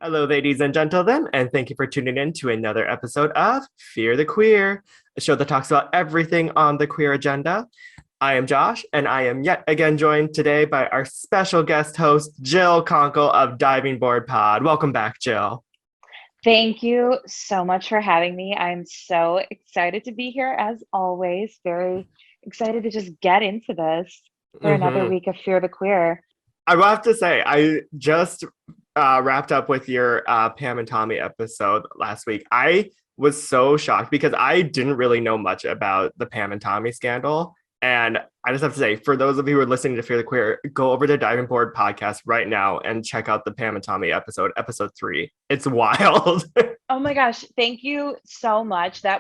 Hello, ladies and gentlemen, and thank you for tuning in to another episode of Fear the Queer, a show that talks about everything on the queer agenda. I am Josh, and I am yet again joined today by our special guest host, Jill Conkle of Diving Board Pod. Welcome back, Jill. Thank you so much for having me. I'm so excited to be here as always. Very excited to just get into this for another week of Fear the Queer. I will have to say, I just wrapped up with your Pam and Tommy episode last week. I was so shocked because I didn't really know much about the Pam and Tommy scandal. And I just have to say, for those of you who are listening to Fear the Queer, go over to Diving Board podcast right now and check out the Pam and Tommy episode 3. It's wild. Oh my gosh, thank you so much. I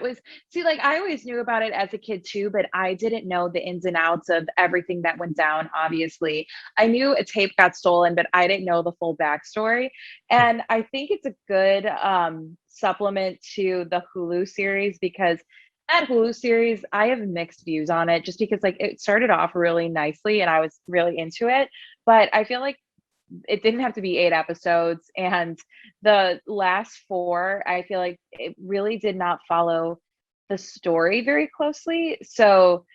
always knew about it as a kid too, but I didn't know the ins and outs of everything that went down, obviously. I knew a tape got stolen, but I didn't know the full backstory. And I think it's a good supplement to the Hulu series because that Hulu series, I have mixed views on it just because it started off really nicely and I was really into it. But I feel like it didn't have to be 8 episodes. And the last 4, I feel like it really did not follow the story very closely. So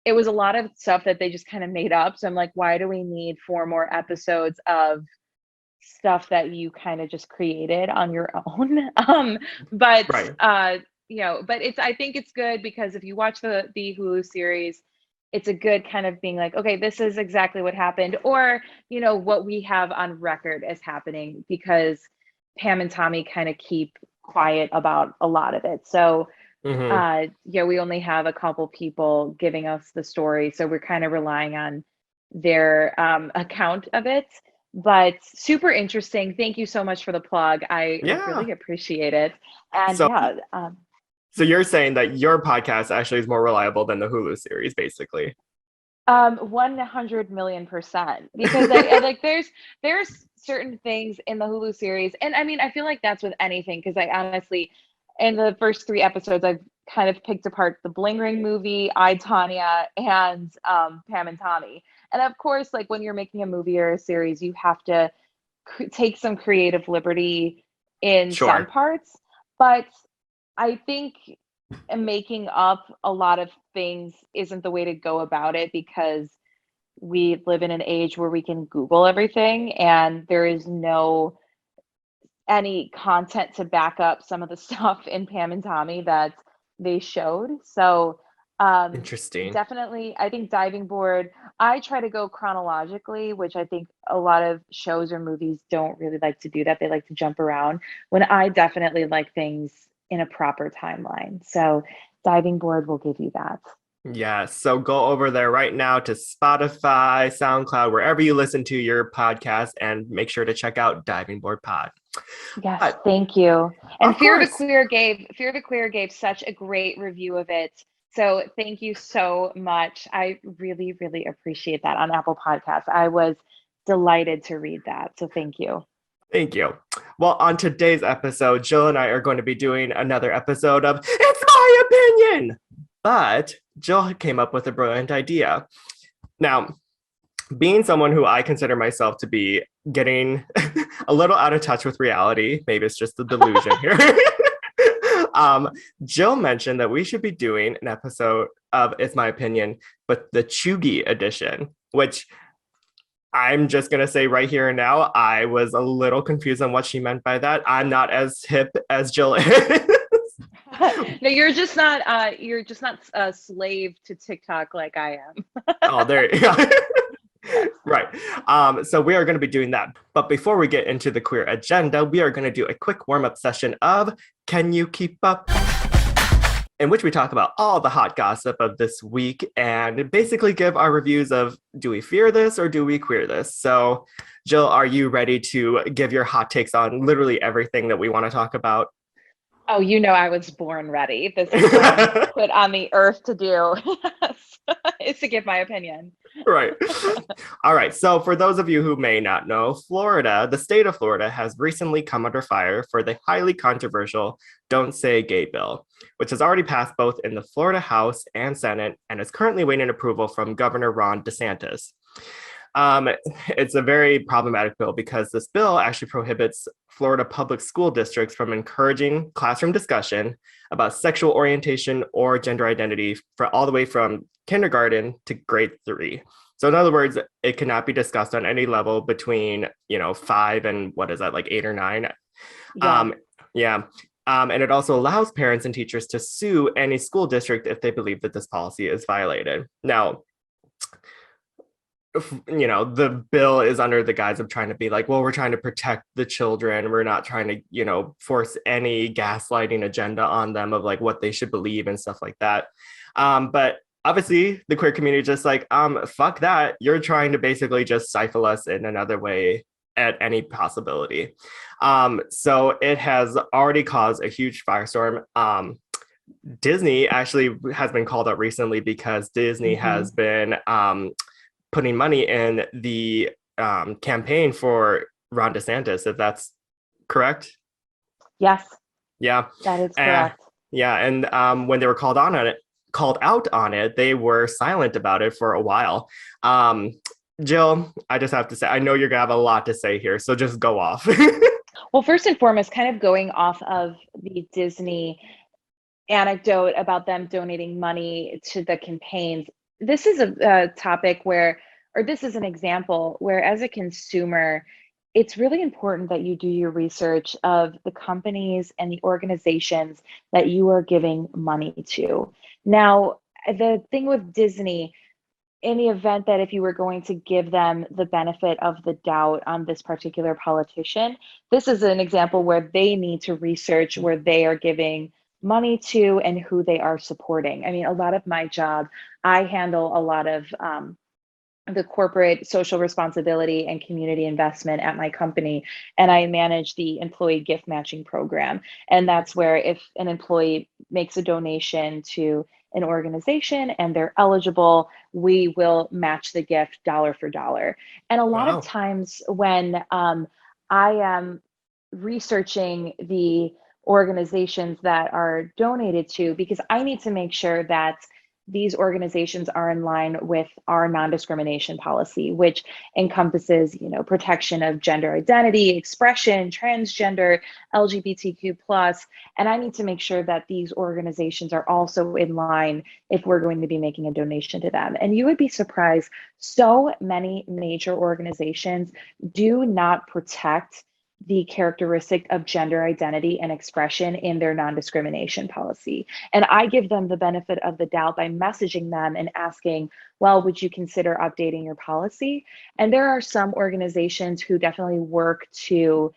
it was a lot of stuff that they just kind of made up. So I'm like, why do we need 4 more episodes of stuff that you kind of just created on your own? Right. I think it's good because if you watch the Hulu series, it's a good kind of being like, okay, this is exactly what happened, or what we have on record as happening, because Pam and Tommy kind of keep quiet about a lot of it. So we only have a couple people giving us the story, so we're kind of relying on their account of it. But super interesting. Thank you so much for the plug. I really appreciate it. And so you're saying that your podcast actually is more reliable than the Hulu series, basically? 100 million%. Because there's certain things in the Hulu series, and I mean, I feel like that's with anything, because I honestly, in the first 3 episodes, I've kind of picked apart the Bling Ring movie, I, Tonya, and Pam and Tommy. And of course, like when you're making a movie or a series, you have to take some creative liberty in some parts. But I think making up a lot of things isn't the way to go about it, because we live in an age where we can Google everything and there is no any content to back up some of the stuff in Pam and Tommy that they showed. So interesting. Definitely, I think Diving Board, I try to go chronologically, which I think a lot of shows or movies don't really like to do that. They like to jump around, when I definitely like things in a proper timeline. So Diving Board will give you that. Yeah, so go over there right now to Spotify, SoundCloud, wherever you listen to your podcast, and make sure to check out Diving Board Pod. Yes, thank you. And Fear the Queer gave such a great review of it. So thank you so much. I really, really appreciate that on Apple Podcasts. I was delighted to read that. So thank you. Thank you. Well, on today's episode, Jill and I are going to be doing another episode of It's My Opinion. But Jill came up with a brilliant idea. Now, being someone who I consider myself to be getting a little out of touch with reality, maybe it's just the delusion here. Jill mentioned that we should be doing an episode of It's My Opinion, but the Cheugy edition, which I'm just going to say right here and now, I was a little confused on what she meant by that. I'm not as hip as Jill is. No, you're just not a slave to TikTok like I am. Oh, there you go. Right. So we are going to be doing that. But before we get into the queer agenda, we are going to do a quick warm-up session of Can You Keep Up? In which we talk about all the hot gossip of this week and basically give our reviews of, do we fear this or do we queer this? So Jill, are you ready to give your hot takes on literally everything that we want to talk about? Oh, I was born ready. This is what I'm put on the earth to do. Is to give my opinion. Right. All right. So for those of you who may not know, the state of Florida has recently come under fire for the highly controversial Don't Say Gay bill, which has already passed both in the Florida House and Senate and is currently waiting approval from Governor Ron DeSantis. It's a very problematic bill because this bill actually prohibits Florida public school districts from encouraging classroom discussion about sexual orientation or gender identity for all the way from kindergarten to grade 3. So in other words, it cannot be discussed on any level between, 5 and what is that, like 8 or 9. Yeah. Um, yeah. And it also allows parents and teachers to sue any school district if they believe that this policy is violated. Now, the bill is under the guise of trying to be like, well, we're trying to protect the children. We're not trying to, force any gaslighting agenda on them of like what they should believe and stuff like that. But obviously the queer community is just like, fuck that. You're trying to basically just stifle us in another way at any possibility. So it has already caused a huge firestorm. Disney actually has been called out recently because Disney has been putting money in the campaign for Ron DeSantis, if that's correct. Yes, Yeah. that is correct. Yeah. And when they were called out on it, they were silent about it for a while. Jill, I just have to say, I know you're gonna have a lot to say here, so just go off. Well, first and foremost, kind of going off of the Disney anecdote about them donating money to the campaigns, this is a topic where, or this is an example where, as a consumer, it's really important that you do your research of the companies and the organizations that you are giving money to. Now, the thing with Disney, in the event that if you were going to give them the benefit of the doubt on this particular politician, this is an example where they need to research where they are giving money to and who they are supporting. I mean, a lot of my job, I handle a lot of the corporate social responsibility and community investment at my company, and I manage the employee gift matching program. And that's where if an employee makes a donation to an organization and they're eligible, we will match the gift dollar for dollar. And a lot of Wow. times when I am researching the organizations that are donated to, because I need to make sure that these organizations are in line with our non-discrimination policy, which encompasses, protection of gender identity, expression, transgender, LGBTQ+. And I need to make sure that these organizations are also in line if we're going to be making a donation to them. And you would be surprised, so many major organizations do not protect the characteristic of gender identity and expression in their non-discrimination policy. And I give them the benefit of the doubt by messaging them and asking, well, would you consider updating your policy? And there are some organizations who definitely work to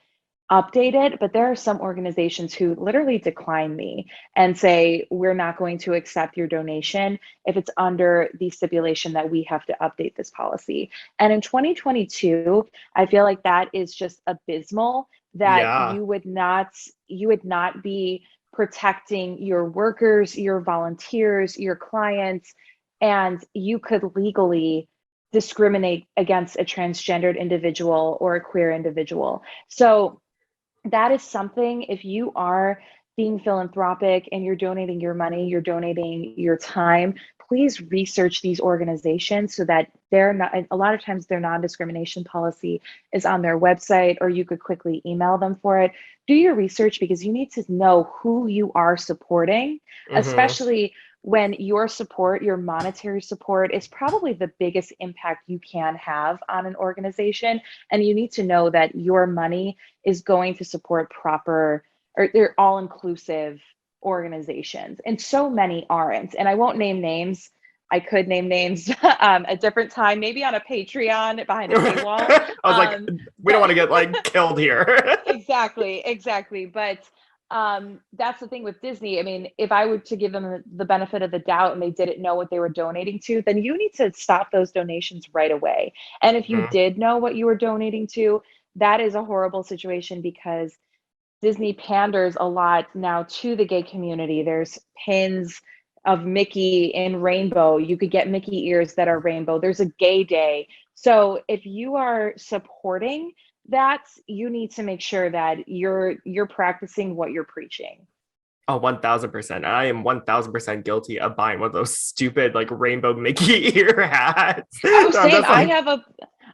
update it, but there are some organizations who literally decline me and say, we're not going to accept your donation if it's under the stipulation that we have to update this policy. And in 2022, I feel like that is just abysmal, that Yeah. you would not be protecting your workers, your volunteers, your clients, and you could legally discriminate against a transgendered individual or a queer individual. So that is something, if you are being philanthropic and you're donating your money, you're donating your time, please research these organizations so that they're not, a lot of times their non-discrimination policy is on their website, or you could quickly email them for it. Do your research, because you need to know who you are supporting, especially when your support, your monetary support, is probably the biggest impact you can have on an organization. And you need to know that your money is going to support proper, or they're all inclusive organizations. And so many aren't. And I won't name names. I could name names a different time, maybe on a Patreon behind a paywall. I was like, we don't want to get like killed here. Exactly. But that's the thing with Disney. I mean, if I were to give them the benefit of the doubt and they didn't know what they were donating to, then you need to stop those donations right away. And if you did know what you were donating to, that is a horrible situation, because Disney panders a lot now to the gay community. There's pins of Mickey in rainbow. You could get Mickey ears that are rainbow. There's a gay day. So if you are supporting that, you need to make sure that you're practicing what you're preaching. Oh, 1000%. I am 1000% guilty of buying one of those stupid like rainbow Mickey ear hats. Oh, So I'm same. just like,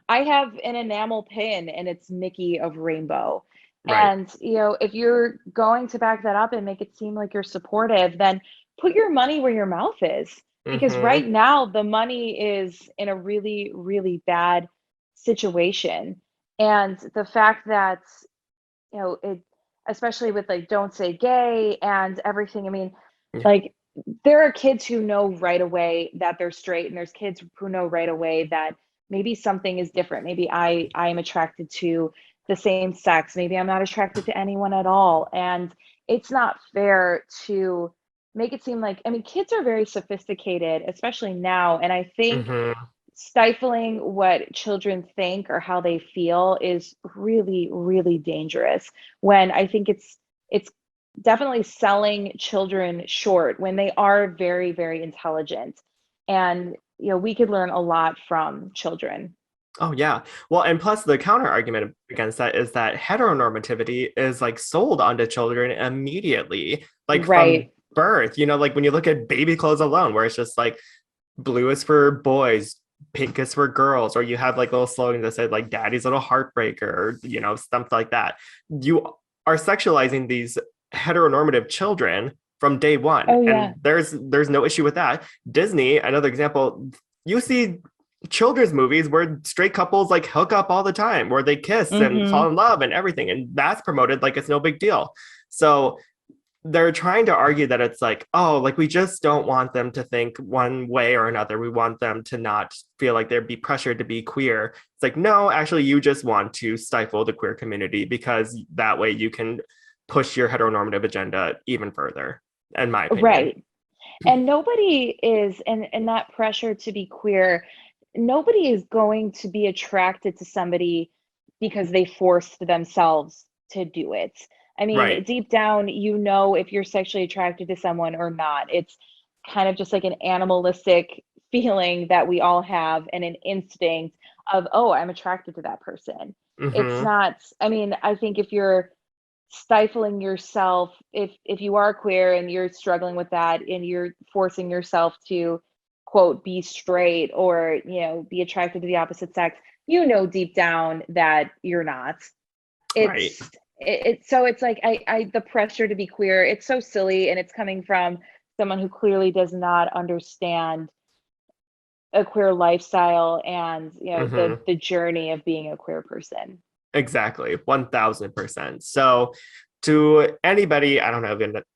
I have an enamel pin and it's Mickey of Rainbow. Right. And, if you're going to back that up and make it seem like you're supportive, then put your money where your mouth is. Because Mm-hmm. right now, the money is in a really, really bad situation. And the fact that, it, especially with like Don't Say Gay and everything, I mean, Yeah. like, there are kids who know right away that they're straight, and there's kids who know right away that maybe something is different. Maybe I am attracted to the same sex. Maybe I'm not attracted to anyone at all. And it's not fair to make it seem like, I mean, kids are very sophisticated, especially now. And I think Mm-hmm. stifling what children think or how they feel is really, really dangerous. When I think it's definitely selling children short when they are very, very intelligent. And we could learn a lot from children. Oh yeah. Well, and plus the counter argument against that is that heteronormativity is like sold onto children immediately, like from Right. birth. Like when you look at baby clothes alone, where it's just like blue is for boys, pink is for girls, or you have like little slogans that say like daddy's little heartbreaker, or stuff like that. You are sexualizing these heteronormative children from day one. Oh And yeah. there's no issue with that. Disney, another example, you see children's movies where straight couples like hook up all the time, where they kiss and fall Hmm. in love and everything, and that's promoted like it's no big deal. So they're trying to argue that it's like, oh, like we just don't want them to think one way or another. We want them to not feel like they'd be pressured to be queer. It's like, no, actually, you just want to stifle the queer community because that way you can push your heteronormative agenda even further, in my opinion. Right. And nobody is, and that pressure to be queer, nobody is going to be attracted to somebody because they forced themselves to do it. I Right. mean, deep down, if you're sexually attracted to someone or not. It's kind of just like an animalistic feeling that we all have, and an instinct of, oh, I'm attracted to that person. It's Mm-hmm. not, I mean, I think if you're stifling yourself, if you are queer and you're struggling with that and you're forcing yourself to quote be straight, or be attracted to the opposite sex, deep down that you're not. Right. So it's like, I the pressure to be queer, it's so silly, and it's coming from someone who clearly does not understand a queer lifestyle and Mm-hmm. the journey of being a queer person. Exactly, 1000%. So, to anybody, I don't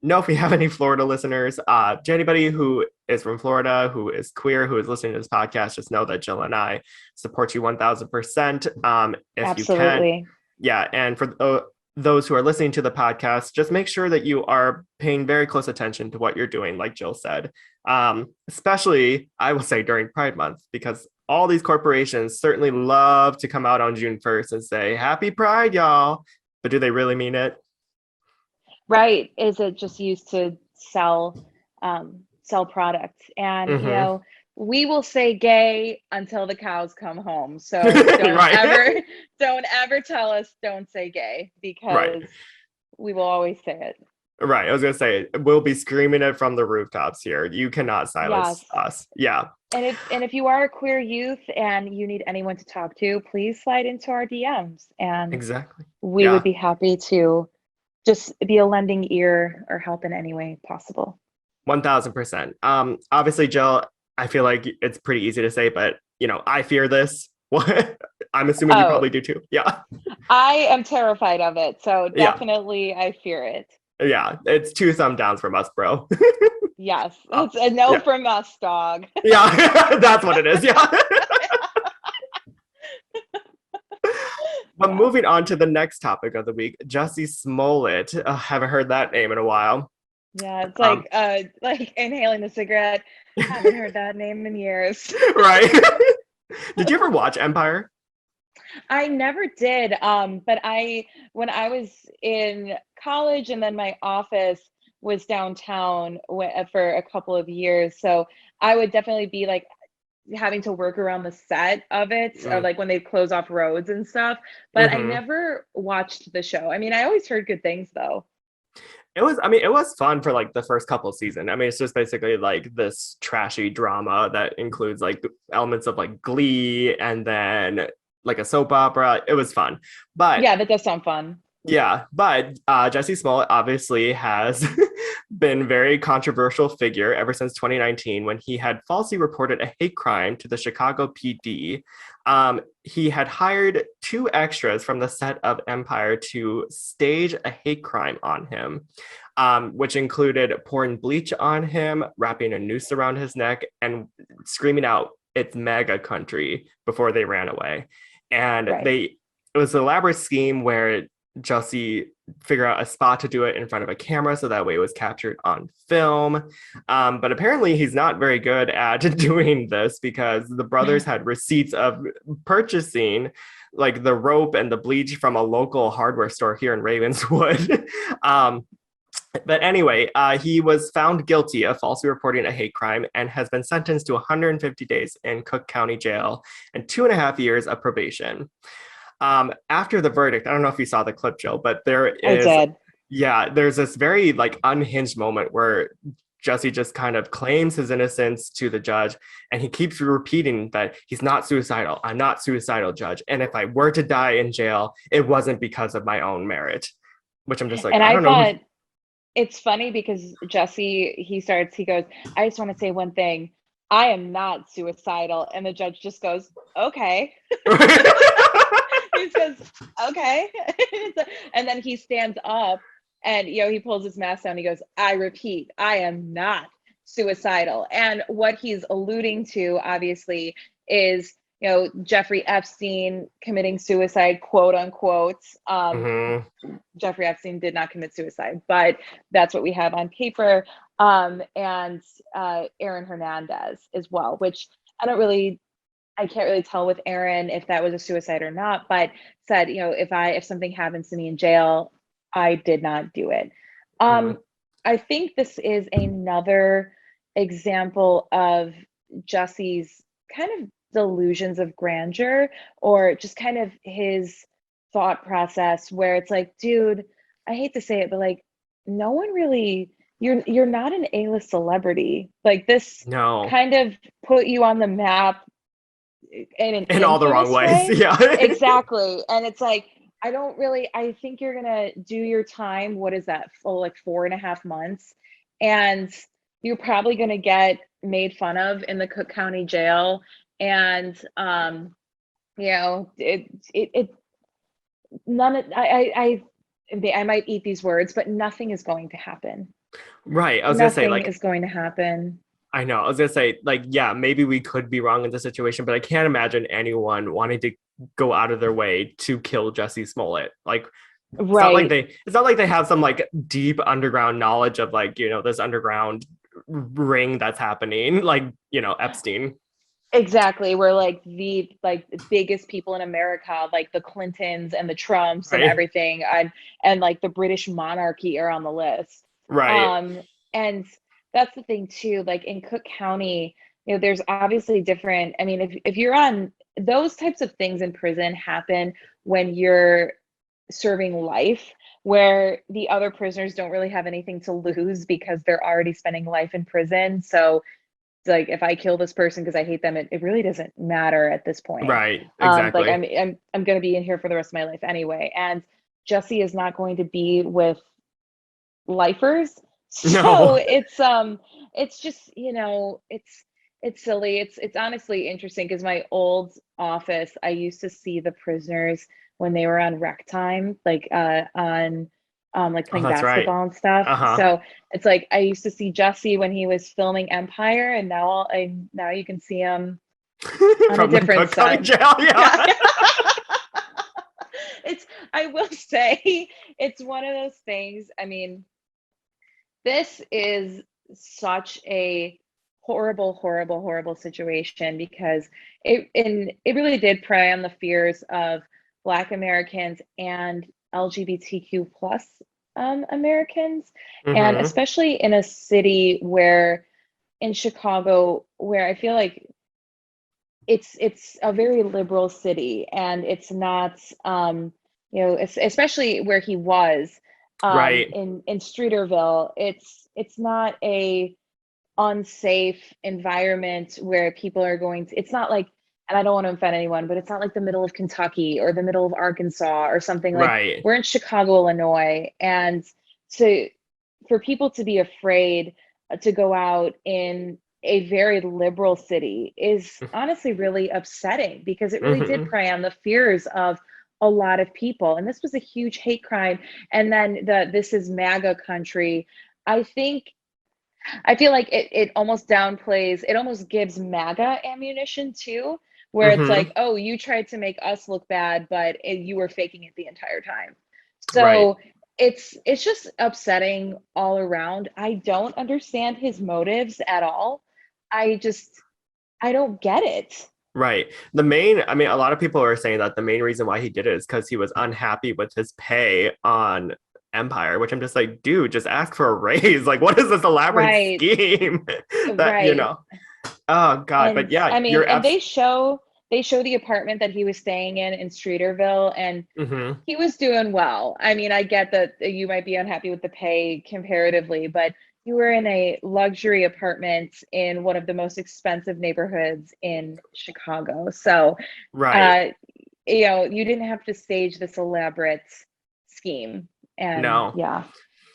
know if we have any Florida listeners. To anybody who is from Florida, who is queer, who is listening to this podcast, just know that Jill and I support you 1000%. If you can, Absolutely. yeah. And for those who are listening to the podcast, just make sure that you are paying very close attention to what you're doing, like Jill said. Especially, I will say during Pride Month, because all these corporations certainly love to come out on June 1st and say, Happy Pride, y'all. But do they really mean it? Right. Is it just used to sell product? And Mm-hmm. we will say gay until the cows come home. So don't Right. ever don't ever tell us don't say gay, Right. because we will always say it. Right. I was going to say, we'll be screaming it from the rooftops here. You cannot silence Yes. us. Yeah, And if you are a queer youth and you need anyone to talk to, please slide into our DMs, and exactly. we would Yeah, be happy to just be a lending ear or help in any way possible. 1000%. Obviously, Jill, I feel like it's pretty easy to say, but I fear this. I'm assuming you Oh, probably do too. Yeah. I am terrified of it. So Yeah. definitely I fear it. Yeah. It's two thumb downs from us, bro. Yes. Uh, It's a no yeah. from us, dog. Yeah. That's what it is. Yeah. But Yeah. moving on to the next topic of the week, Jussie Smollett. Haven't heard that name in a while. Yeah. It's Um, like inhaling a cigarette. Haven't heard that name in years. right. Did you ever watch Empire? I never did. But when I was in college, and then my office was downtown for a couple of years. So I would definitely be like having to work around the set of it, or like when they close off roads and stuff. But I Mm-hmm. never watched the show. I mean, I always heard good things though. It was fun for like the first couple of seasons. I mean, it's just basically like this trashy drama that includes like elements of like Glee, and then like a soap opera. It was fun. But Yeah, that does sound fun. yeah, but Jesse Smollett obviously has been very controversial figure ever since 2019 when he had falsely reported a hate crime to the Chicago PD. He had hired two extras from the set of Empire to stage a hate crime on him, which included pouring bleach on him, wrapping a noose around his neck, and screaming out, "It's MAGA country," before they ran away. And Right. it was an elaborate scheme where Jesse figure out a spot to do it in front of a camera so that way it was captured on film. But apparently he's not very good at doing this because the brothers had receipts of purchasing like the rope and the bleach from a local hardware store here in Ravenswood. But anyway, he was found guilty of falsely reporting a hate crime and has been sentenced to 150 days in Cook County Jail and 2.5 years of probation. After the verdict, I don't know if you saw the clip, Jill, but I did. there's this very like unhinged moment where Jesse just kind of claims his innocence to the judge, and he keeps repeating that he's not suicidal. I'm not suicidal, judge. And if I were to die in jail, it wasn't because of my own merit, which I'm just like, And I I don't know who. thought it's funny because Jesse, he goes, I just want to say one thing. I am not suicidal. And the judge just goes, okay. He says, okay. And then he stands up and, he pulls his mask down. He goes, I repeat, I am not suicidal. And what he's alluding to, obviously, is, Jeffrey Epstein committing suicide, quote unquote. Mhm. Jeffrey Epstein did not commit suicide, but that's what we have on paper. And Aaron Hernandez as well, which I can't really tell with Aaron if that was a suicide or not, but said, if something happens to me in jail, I did not do it. Mhm. I think this is another example of Jesse's kind of delusions of grandeur, or just kind of his thought process where it's like, dude, I hate to say it, but like no one really, you're not an A-list celebrity. Like this No, kind of put you on the map in an in all the wrong infamous ways. way. Yeah. Exactly. And it's like, I think you're gonna do your time. What is that? For like 4.5 months. And you're probably gonna get made fun of in the Cook County jail. And it none of I might eat these words, but nothing is going to happen. Right. I was gonna say, Nothing like, is going to happen. I know. I was gonna say, like, yeah, maybe we could be wrong in this situation, but I can't imagine anyone wanting to go out of their way to kill Jesse Smollett. Like, Right. it's not like they have some like deep underground knowledge of like, this underground ring that's happening, like, Epstein. Exactly. We're like the biggest people in America, like the Clintons and the Trumps and Right. everything, and like the British monarchy are on the list. Right. Um, and that's the thing too. Like in Cook County, there's obviously different. I mean, if you're on those types of things in prison happen when you're serving life, where the other prisoners don't really have anything to lose because they're already spending life in prison. So like if I kill this person because I hate them, it really doesn't matter at this point. Right. Like Exactly. I'm going to be in here for the rest of my life anyway, and Jesse is not going to be with lifers. So No. it's just it's silly. It's honestly interesting because my old office, I used to see the prisoners when they were on rec time, like on like Oh, playing that's right. basketball and stuff. Uh-huh. So it's like I used to see Jesse when he was filming Empire, and now you can see him on a From the different Cook County set. Jail. Yeah. Yeah. It's I will say it's one of those things. I mean, this is such a horrible, horrible, horrible situation because it really did prey on the fears of Black Americans and LGBTQ plus Americans, and Mm-hmm. especially in a city where in Chicago, where I feel like it's a very liberal city, and it's not especially where he was Right. in Streeterville. It's not a unsafe environment where people are going to, it's not like and I don't want to offend anyone, but it's not like the middle of Kentucky or the middle of Arkansas or something. Like, Right. we're in Chicago, Illinois, and to for people to be afraid to go out in a very liberal city is honestly really upsetting, because it really did Hmm. prey on the fears of a lot of people. And this was a huge hate crime. And then this is MAGA country. I think I feel like it almost downplays, it almost gives MAGA ammunition too, where it's like, Hmm. oh, you tried to make us look bad, but you were faking it the entire time. Right. So it's just upsetting all around. I don't understand his motives at all. I just I don't get it. Right. I mean, a lot of people are saying that the main reason why he did it is because he was unhappy with his pay on Empire, which I'm just like, dude, just ask for a raise. Like, what is this elaborate Right, scheme that, right. Oh God. But And yeah, I mean, you're and abs they show the apartment that he was staying in Streeterville, and hmm he was doing well. I mean, I get that you might be unhappy with the pay comparatively, but you were in a luxury apartment in one of the most expensive neighborhoods in Chicago. So, right. uh, you didn't have to stage this elaborate scheme. And No. yeah.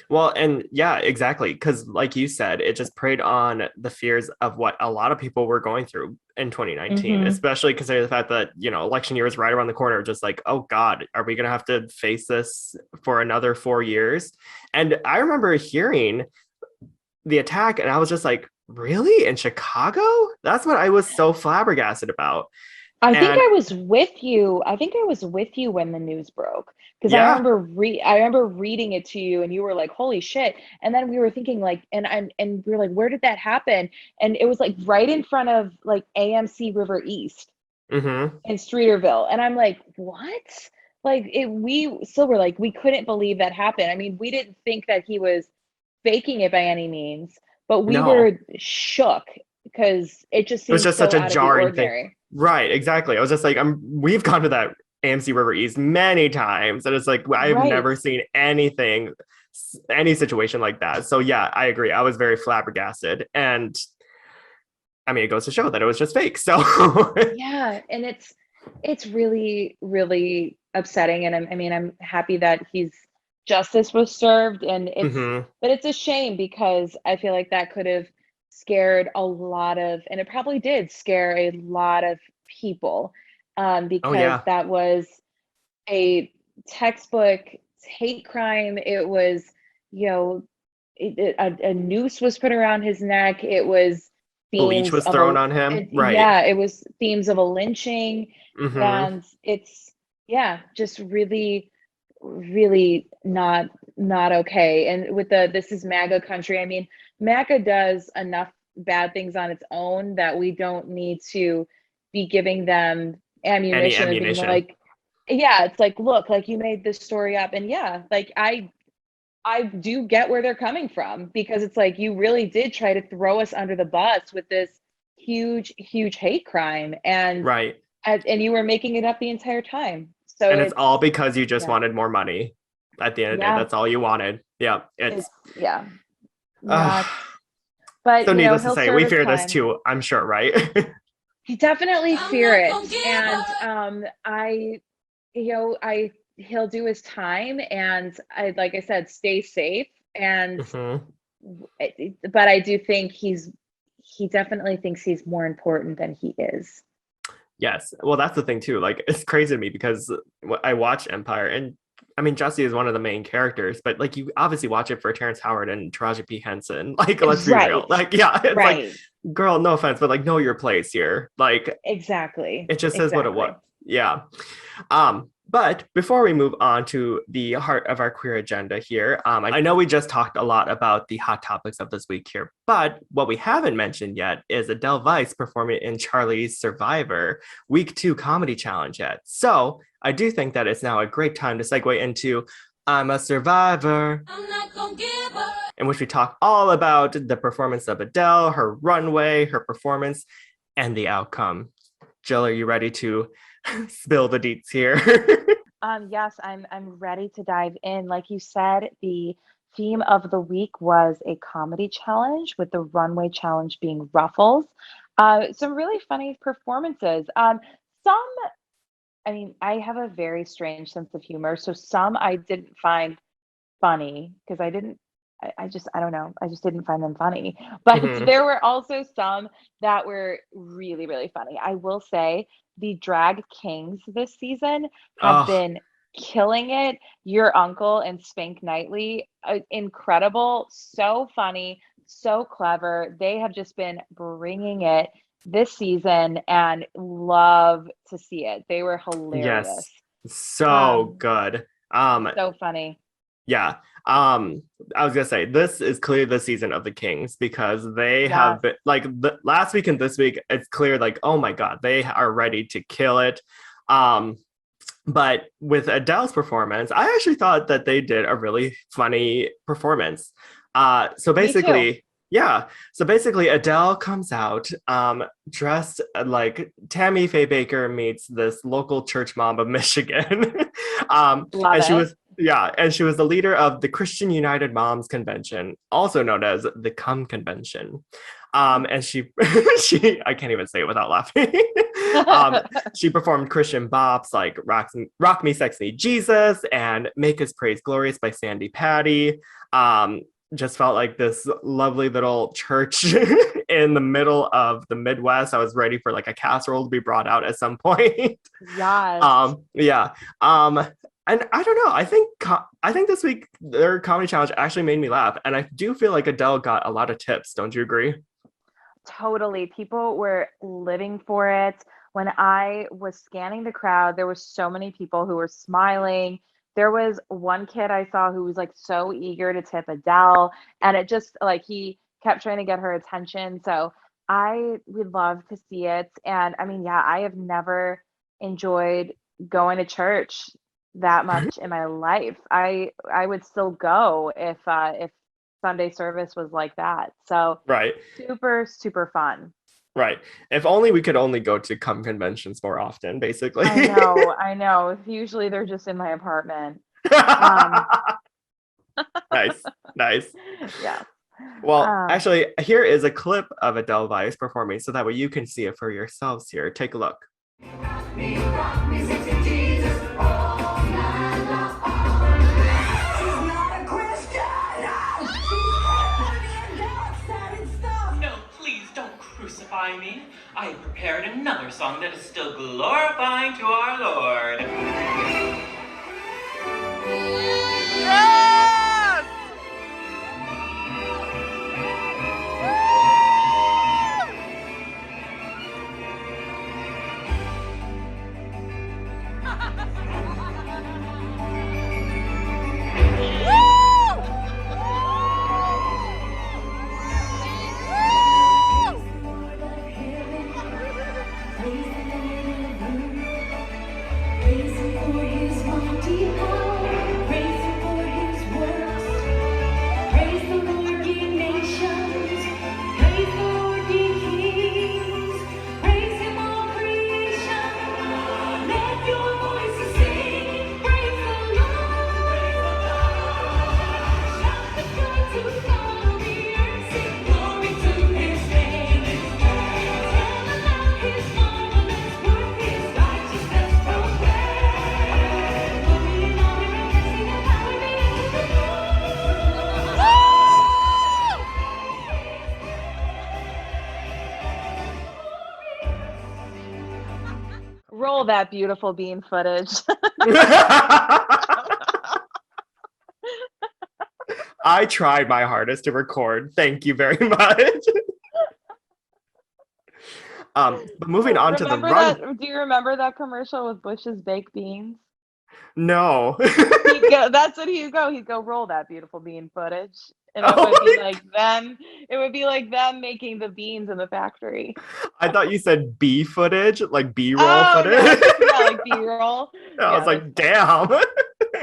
Well, and yeah, exactly. Because, like you said, it just preyed on the fears of what a lot of people were going through in 2019, Hmm. especially considering the fact that, election year is right around the corner. Just like, oh God, are we going to have to face this for another 4 years? And I remember hearing the attack, and I was just like, really? In Chicago? That's what I was so flabbergasted about. I think And I was with you. I think I was with you when the news broke, because yeah, I remember reading it to you, and you were like, "Holy shit!" And then we were thinking like, and we were like, "Where did that happen?" And it was like right in front of like AMC River East hmm in Streeterville, and I'm like, "What?" Like we still were like, we couldn't believe that happened. I mean, we didn't think that he was faking it by any means, but we no, were shook because it just it was seemed just such so a out of the jarring thing. ordinary. Right, exactly. I was just like, we've gone to that AMC River East many times, and it's like I've Right. never seen any situation like that. So yeah, I agree. I was very flabbergasted, and I mean, it goes to show that it was just fake. So Yeah, and it's really, really upsetting. And I mean, I'm happy that he's justice was served, and hmm but it's a shame, because I feel like that could have scared a lot of, and it probably did scare a lot of people, Oh because yeah, that was a textbook hate crime. It was, you know, a noose was put around his neck. It was bleach themes was of thrown on him. Right. yeah, it was themes of a lynching. hmm And it's, yeah, just really, really not okay. And with this is MAGA country. I mean, MAGA does enough bad things on its own that we don't need to be giving them Any ammunition and being ammunition. like, yeah, it's like, look, like, you made this story up. And yeah, like, I do get where they're coming from, because it's like, you really did try to throw us under the bus with this huge hate crime, Right. and you were making it up the entire time. So And it's all because you just yeah, wanted more money. At the end of the day, yeah, that's all you wanted. Yeah. It's it's yeah, uh, not, but so needless to he'll say, serve we his fear this time. too, I'm sure, right? He definitely fear it. And I he'll do his time, and like I said, stay safe. And hmm but I do think he definitely thinks he's more important than he is. Yes. Well, that's the thing too. Like, it's crazy to me because I watch Empire, and I mean, Jesse is one of the main characters, but like, you obviously watch it for Terrence Howard and Taraji P. Henson. Like, let's be real. Right. Like, yeah, it's like, Right. girl, no offense, but like, know your place here. Like, Exactly. it just says what it was. Exactly. Yeah. But before we move on to the heart of our queer agenda here, I know we just talked a lot about the hot topics of this week here, but what we haven't mentioned yet is Adele Weiss performing in Charlie's Survivor Week 2 Comedy Challenge yet. So I do think that it's now a great time to segue into I'm a Survivor, I'm not gonna give up, in which we talk all about the performance of Adele, her runway, her performance, and the outcome. Jill, are you ready to spill the deets here? Yes, I'm ready to dive in. Like you said, the theme of the week was a comedy challenge, with the runway challenge being ruffles. Some really funny performances. Some, I mean, I have a very strange sense of humor, so some I didn't find funny because I don't know, I just didn't find them funny. But Mhm. there were also some that were really, really funny. I will say the drag kings this season have Oh, been killing it. Your uncle and Spank Knightley, incredible, so funny, so clever. They have just been bringing it this season and love to see it. They were hilarious. yes. So Um, good. so funny. Yeah. I was gonna say this is clearly the season of the Kings because they have Yes, been like the last week and this week, it's clear like, oh my god, they are ready to kill it. Um, but with Adele's performance, I actually thought that they did a really funny performance. So me too. basically, yeah. So basically, Adele comes out dressed like Tammy Faye Baker meets this local church mom of Michigan. Love And she it. was yeah, and she was the leader of the Christian United Moms Convention, also known as the Come Convention. And she she I can't even say it without laughing. um, she performed Christian bops like Rock Me Sexy Jesus and Make His Praise Glorious by Sandy Patty. Um, just felt like this lovely little church in the middle of the Midwest. I was ready for like a casserole to be brought out at some point. Yes, Yeah. Um, and I don't know. I think this week their comedy challenge actually made me laugh, and I do feel like Adele got a lot of tips. Don't you agree? totally. People were living for it. When I was scanning the crowd, there were so many people who were smiling. There was one kid I saw who was like so eager to tip Adele, and it just like he kept trying to get her attention. So I would love to see it. And I mean, yeah, I have never enjoyed going to church that much in my life. I would still go if Sunday service was like that. So Right. super, super fun. Right. If only we could only go to come conventions more often, basically. I know, I know. Usually they're just in my apartment. Um, Nice. Nice. yes. Well, Um, actually, here is a clip of Adele Weiss performing so that way you can see it for yourselves here. Take a look. Rock me, sexy Jesus, all night long. She's not a Christian. No. She's dark-sided stuff. No, please don't crucify me. I have prepared another song that is still glorifying to our Lord. Praise him for his mighty power. Praise him for his works. Praise the Lord, ye nations. Praise the Lord, ye kings. Praise him, all creation. Let your voices sing. Praise the Lord. Shout the joy to follow the earth. Sing glory to his name. Tell aloud his marvelous work, his righteousness proclaim. Glory and honor and blessing and power be unto the roll that beautiful bean footage. I tried my hardest to record. Thank you very much. But moving on to the Remember run. that? Do you remember that commercial with Bush's baked beans? No. That's what he'd go. He'd go roll that beautiful bean footage, and it Oh would be my like them. It would be like them making the beans in the factory. I thought you said B footage, like B roll Oh no, footage. yeah, like B-roll. I was Yeah, that's like, funny. damn.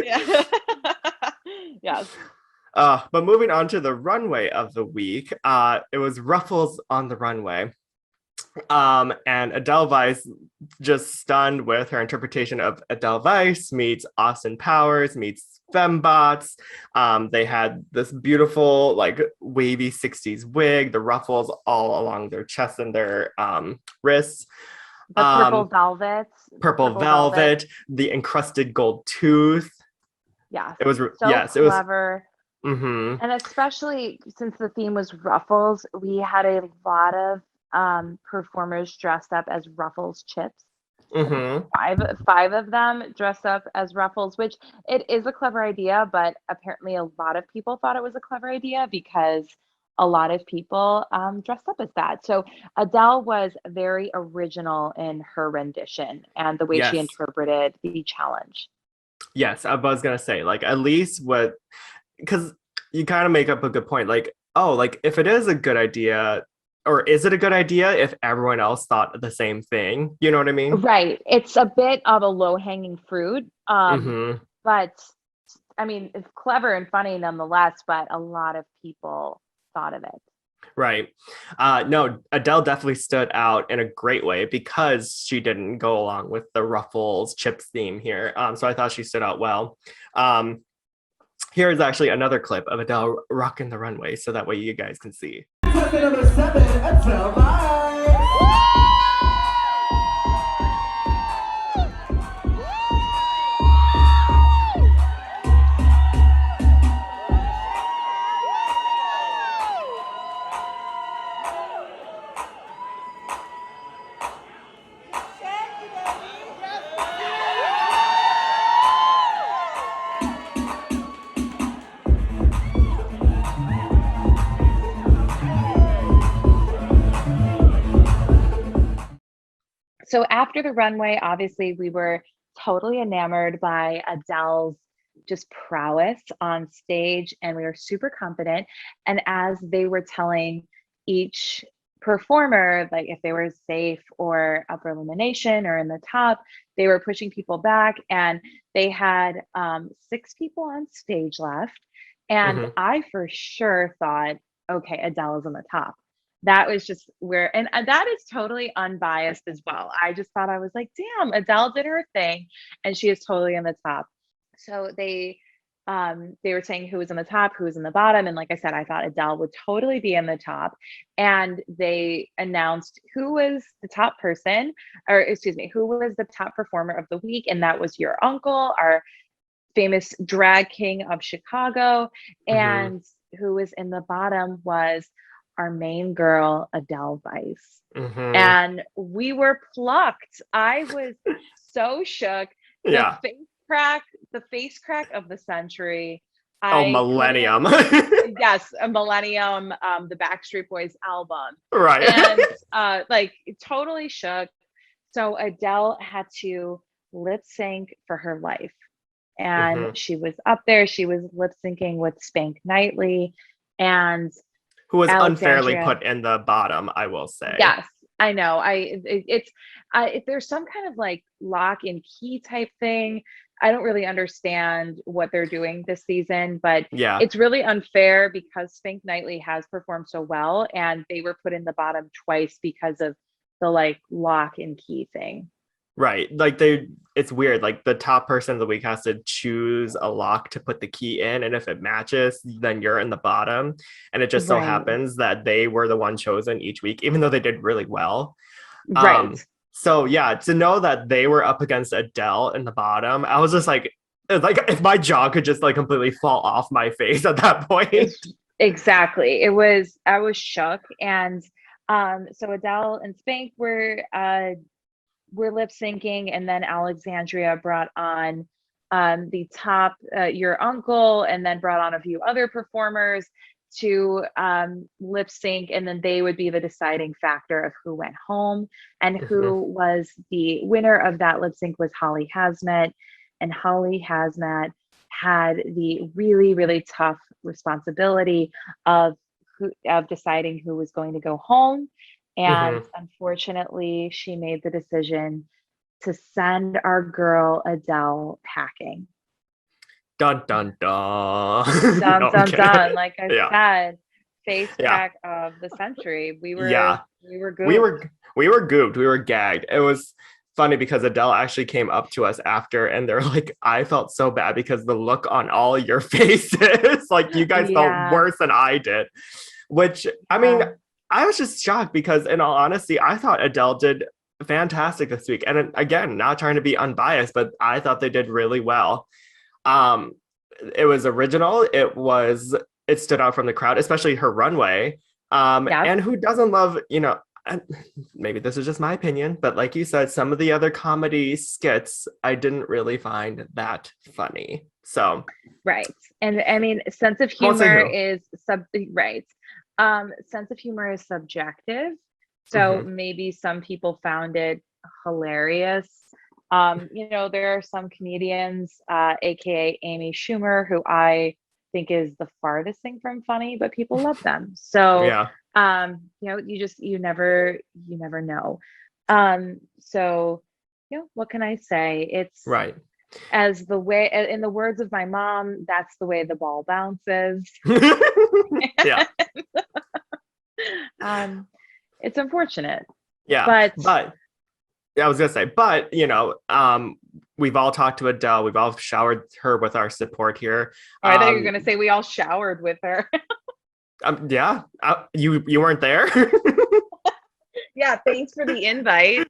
Yeah. Yes. But moving on to the runway of the week, it was Ruffles on the runway. And Adele Weiss just stunned with her interpretation of Adele Weiss meets Austin Powers meets fembots. They had this beautiful, like, wavy 60s wig, the ruffles all along their chest and their wrists. The purple velvet. Purple velvet, the encrusted gold tooth. Yes. It was, So yes, clever. it was, mm-hmm. And especially since the theme was ruffles, we had a lot of performers dressed up as Ruffles chips. Mm-hmm. Five of them dressed up as Ruffles, which it is a clever idea, but apparently a lot of people thought it was a clever idea because a lot of people dressed up as that. So Adele was very original in her rendition and the way she Yes. interpreted the challenge. Yes, I was gonna say, like, at least what, because you kind of make up a good point, like, oh, like, if it is a good idea, or is it a good idea if everyone else thought the same thing? You know what I mean? Right. It's a bit of a low-hanging fruit. Mm-hmm. But I mean, it's clever and funny nonetheless, but a lot of people thought of it. Right. No, Adele definitely stood out in a great way because she didn't go along with the Ruffles chips theme here. So I thought she stood out well. Here is actually another clip of Adele rocking the runway, so that way you guys can see. Number 7, Adele, bye. So after the runway, obviously we were totally enamored by Adele's just prowess on stage, and we were super confident. And as they were telling each performer, like if they were safe or up for elimination or in the top, they were pushing people back, and they had 6 people on stage left. And Mm-hmm. I for sure thought, okay, Adele is on the top. That was just where, and that is totally unbiased as well. I just thought, I was like, damn, Adele did her thing and she is totally in the top. So they were saying who was in the top, who was in the bottom. And like I said, I thought Adele would totally be in the top. And they announced who was the top person, or excuse me, who was the top performer of the week. And that was your uncle, our famous drag king of Chicago. Mm-hmm. And who was in the bottom was our main girl, Adele Weiss. Mm-hmm. And we were plucked. I was so shook. Yeah. The face crack of the century. Millennium. Yes, a Millennium, the Backstreet Boys album. Right. And like totally shook. So Adele had to lip sync for her life. And Mm-hmm. she was up there. She was lip syncing with Spank Knightley and Who was Alexandria. unfairly put in the bottom, I will say. Yes, I know. If there's some kind of like lock and key type thing, I don't really understand what they're doing this season, but Yeah. it's really unfair because Spank Knightley has performed so well and they were put in the bottom twice because of the like lock and key thing. Right. Like it's weird. Like the top person of the week has to choose a lock to put the key in. And if it matches, then you're in the bottom. And it just so Right. happens that they were the one chosen each week, even though they did really well. Right. So yeah, to know that they were up against Adele in the bottom, I was just like if my jaw could just like completely fall off my face at that point. Exactly. I was shook. And so Adele and Spank were lip syncing, and then Alexandria brought on the top, your uncle, and then brought on a few other performers to lip sync, and then they would be the deciding factor of who went home. And who was the winner of that lip sync was Holly Hazmat. And Holly Hazmat had the really, really tough responsibility of deciding who was going to go home. And unfortunately, she made the decision to send our girl Adele packing. Dun dun dun. Dun No, dun okay. dun. Like I Yeah. said, face Yeah. crack of the century. We were Yeah. we were good. We were gooped. We were gagged. It was funny because Adele actually came up to us after and they're like, I felt so bad because the look on all your faces, like you guys felt Yeah. worse than I did. Which, I mean, Yeah. I was just shocked because, in all honesty, I thought Adele did fantastic this week. And again, not trying to be unbiased, but I thought they did really well. Um, it was original. It stood out from the crowd, especially her runway. Yep. And who doesn't love, and maybe this is just my opinion, but like you said, some of the other comedy skits I didn't really find that funny. So Right. And I mean, sense of won't say humor who. is right. Sense of humor is subjective. So Mhm. maybe some people found it hilarious. There are some comedians, aka Amy Schumer, who I think is the farthest thing from funny, but people love them. So Yeah, you never know. So what can I say? It's right. as the way, in the words of my mom, that's the way the ball bounces. Yeah, It's unfortunate, yeah. but But yeah, I was gonna say, but we've all talked to Adele, we've all showered her with our support here. oh, I thought you were Um, going to say we all showered with her. yeah, you weren't there. Yeah, thanks for the invite.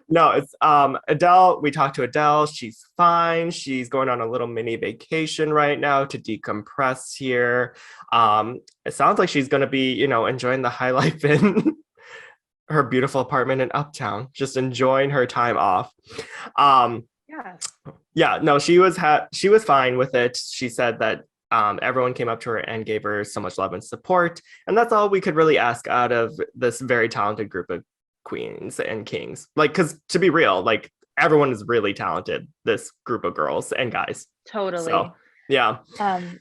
No, it's Adele. We talked to Adele. She's fine. She's going on a little mini vacation right now to decompress here. It sounds like she's gonna be, enjoying the high life in her beautiful apartment in Uptown, just enjoying her time off. Um, Yeah, yeah, no, she was fine with it. She said that everyone came up to her and gave her so much love and support, and that's all we could really ask out of this very talented group of queens and kings. Like, because to be real, like everyone is really talented. This group of girls and guys. So totally. yeah,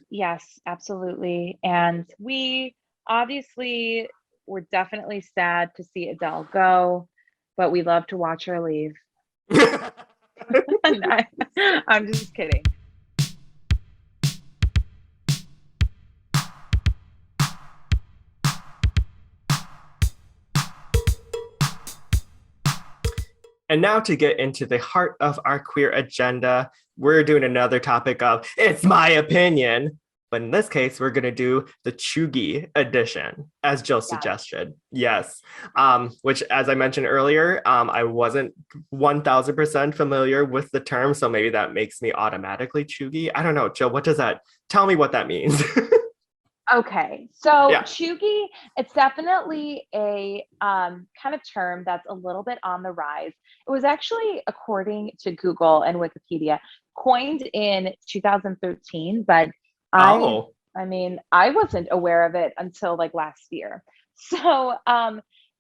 Yes, absolutely. And we obviously were definitely sad to see Adele go, but we love to watch her leave. I'm just kidding. and now to get into the heart of our queer agenda, we're doing another topic of it's my opinion. But in this case, we're going to do the Cheugy edition, as Jill Yes. suggested. Yes. Which, as I mentioned earlier, I wasn't 1000% familiar with the term. So maybe that makes me automatically Cheugy. I don't know. Jill, what does that tell me what that means? Okay, so Yeah. cheugy, it's definitely a kind of term that's a little bit on the rise. It was actually, according to Google and Wikipedia, coined in 2013, but I, Oh. I mean, I wasn't aware of it until like last year. So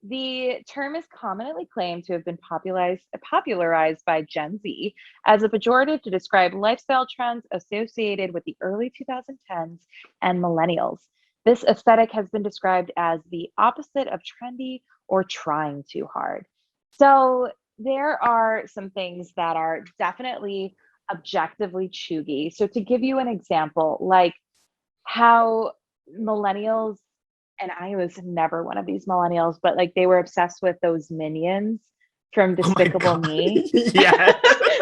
the term is commonly claimed to have been popularized by Gen Z as a pejorative to describe lifestyle trends associated with the early 2010s and millennials. This aesthetic has been described as the opposite of trendy or trying too hard. So there are some things that are definitely objectively chuggy. So to give you an example, like how millennials, and I was never one of these millennials, but like they were obsessed with those minions from Oh my Despicable God. Me. Yeah.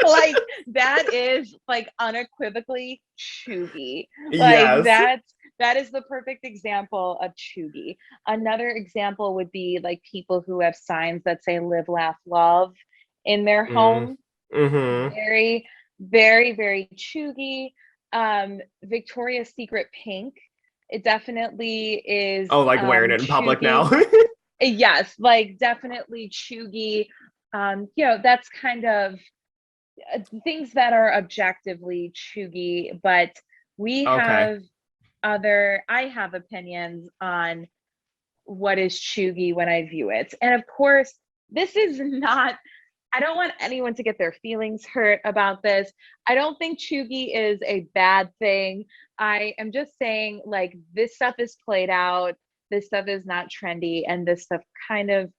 Like that is like unequivocally chuggy. Like Yes. that is the perfect example of chuggy. Another example would be like people who have signs that say live, laugh, love in their Mm, home. mm-hmm. Very, very, very chuggy. Victoria's Secret pink. It definitely is Oh, like wearing it in public now. chuggy. Yes, like definitely chuggy. That's kind of things that are objectively chuggy, but we Okay. have I have opinions on what is chuggy when I view it. And of course, this is not, I don't want anyone to get their feelings hurt about this. I don't think chuggy is a bad thing. I am just saying, like, this stuff is played out, this stuff is not trendy, and this stuff kind of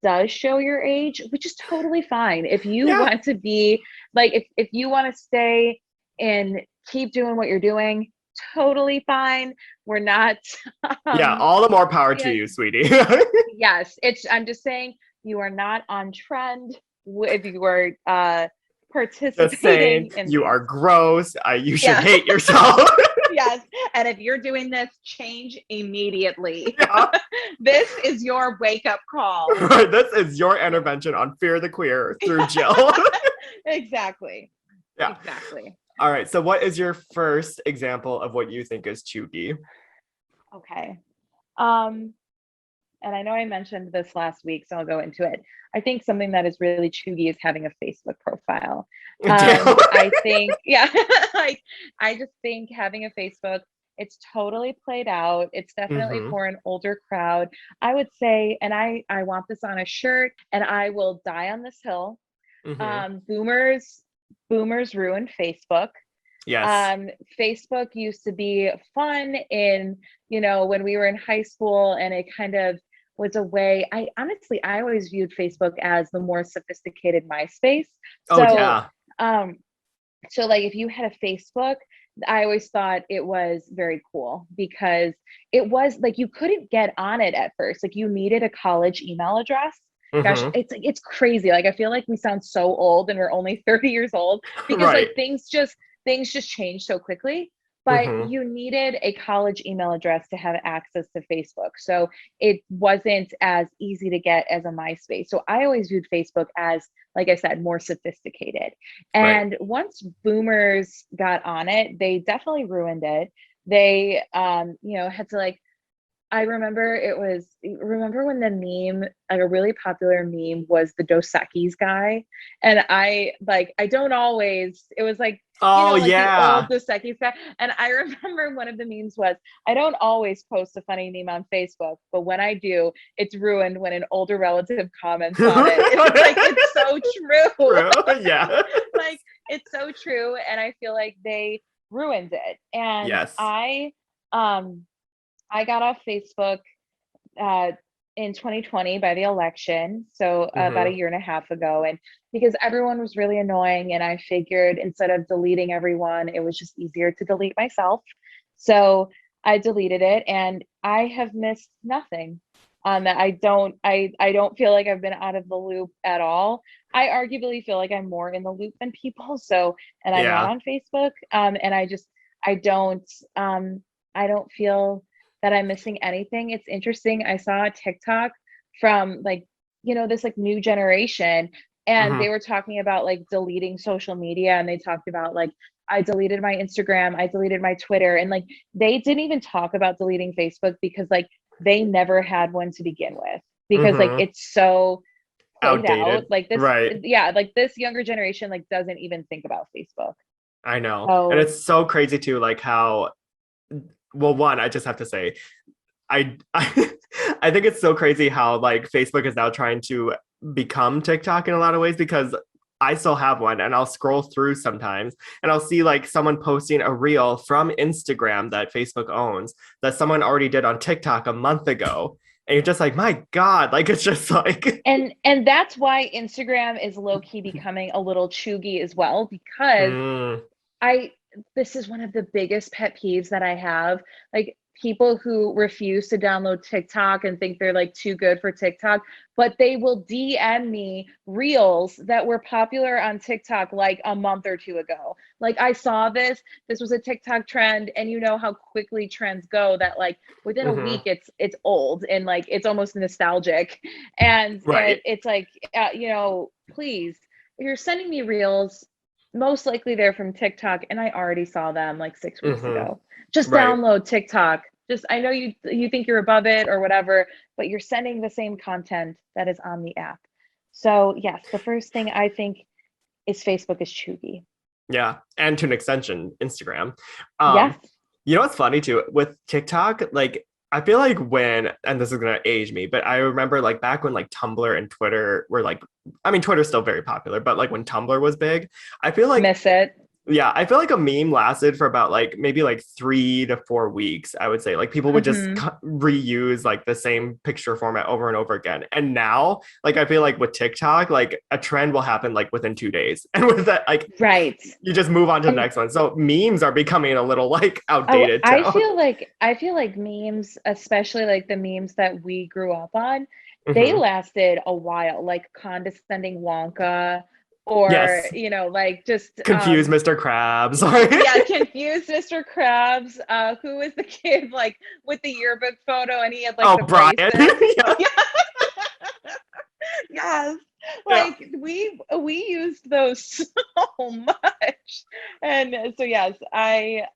does show your age, which is totally fine. If you Yeah. want to be like, if you want to stay and keep doing what you're doing, totally fine. We're not Yeah. um All the more power to yeah, you, sweetie. yes, I'm just saying You are not on trend if you are Just saying, participating in you these. are gross. You should Yeah. hate yourself. Yes. And if you're doing this, change immediately. Yeah. This is your wake up call. Right, this is your intervention on Fear the Queer through Jill. Exactly. Yeah. Exactly. All right. So, what is your first example of what you think is cheugy? Okay. And I know I mentioned this last week, so I'll go into it. I think something that is really cheugy is having a Facebook profile. Damn. I think, yeah, like I just think having a Facebook, it's totally played out. It's definitely Mhm, for an older crowd. I would say, and I want this on a shirt, and I will die on this hill. mhm. Boomers ruined Facebook. Yes. Facebook used to be fun in, when we were in high school, and it kind of was a way. I always viewed Facebook as the more sophisticated MySpace. Oh, So, yeah. um, so like if you had a Facebook, I always thought it was very cool because it was like you couldn't get on it at first. Like you needed a college email address. Gosh, Mhm. it's crazy. Like I feel like we sound so old and we're only 30 years old because Right. like things just change so quickly. But Mhm. you needed a college email address to have access to Facebook. So it wasn't as easy to get as a MySpace. So I always viewed Facebook as, like I said, more sophisticated. Right. And once boomers got on it, they definitely ruined it. They had to like remember when the meme, like a really popular meme was the Dos Equis guy. And I don't always, it was like, Oh, like the yeah. old Dos Equis guy. And I remember one of the memes was, I don't always post a funny meme on Facebook, but when I do, it's ruined when an older relative comments on it. It's like, it's so true. True. Yeah. Like, it's so true. And I feel like they ruined it. And Yes. um, I got off Facebook uh, in 2020 by the election, so about a Mhm. year and a half ago, and because everyone was really annoying, and I figured instead of deleting everyone, it was just easier to delete myself. So I deleted it, and I have missed nothing on that. I don't feel like I've been out of the loop at all. I arguably feel like I'm more in the loop than people. So, and I'm not Yeah. on Facebook, and I don't I don't feel that I'm missing anything. It's interesting. I saw a TikTok from like, this like new generation, and they Mhm. were talking about like deleting social media, and they talked about like, I deleted my Instagram, I deleted my Twitter, and like they didn't even talk about deleting Facebook because like they never had one to begin with because like Mhm. it's so played out. Outdated. Like this, Right. yeah, like this younger generation like doesn't even think about Facebook. I know. And So it's so crazy too, like how, well, one, I just have to say, I I think it's so crazy how like Facebook is now trying to become TikTok in a lot of ways because I still have one and I'll scroll through sometimes and I'll see like someone posting a reel from Instagram that Facebook owns that someone already did on TikTok a month ago. And you're just like, my God, like it's just like and that's why Instagram is low key becoming a little chuggy as well because mm, I this is one of the biggest pet peeves that I have. Like people who refuse to download TikTok and think they're like too good for TikTok, but they will DM me reels that were popular on TikTok like a month or two ago. Like I saw this was a TikTok trend, and you know how quickly trends go that like within a week mhm, it's old and like it's almost nostalgic. And right. it's like please, if you're sending me reels, most likely they're from TikTok, and I already saw them like 6 weeks Mhm, ago. Just right. download TikTok. Just I know you think you're above it or whatever, but you're sending the same content that is on the app. So yes, the first thing I think is Facebook is chuggy. Yeah. And to an extension, Instagram. Yes. Um, you know what's funny too with TikTok? Like, I feel like when, and this is gonna age me, but I remember like back when like Tumblr and Twitter were like, I mean, Twitter's still very popular, but like when Tumblr was big, I feel like Miss it. yeah, I feel like a meme lasted for about like maybe like 3 to 4 weeks, I would say. Like people would just Hmm. reuse like the same picture format over and over again. And now, like I feel like with TikTok, like a trend will happen like within 2 days. And with that, like Right. you just move on to the And next one. So memes are becoming a little like oh, outdated I too. feel like I feel like memes, especially like the memes that we grew up on, they Mhm. lasted a while, like condescending Wonka, or Yes. like just Confused Mr. Krabs. Sorry. yeah, confused Mr. Krabs. Who was the kid like with the yearbook photo and he had like Oh, the Brian. braces? Yeah. Yeah, yes. Yeah. Like we used those so much. And so yes, I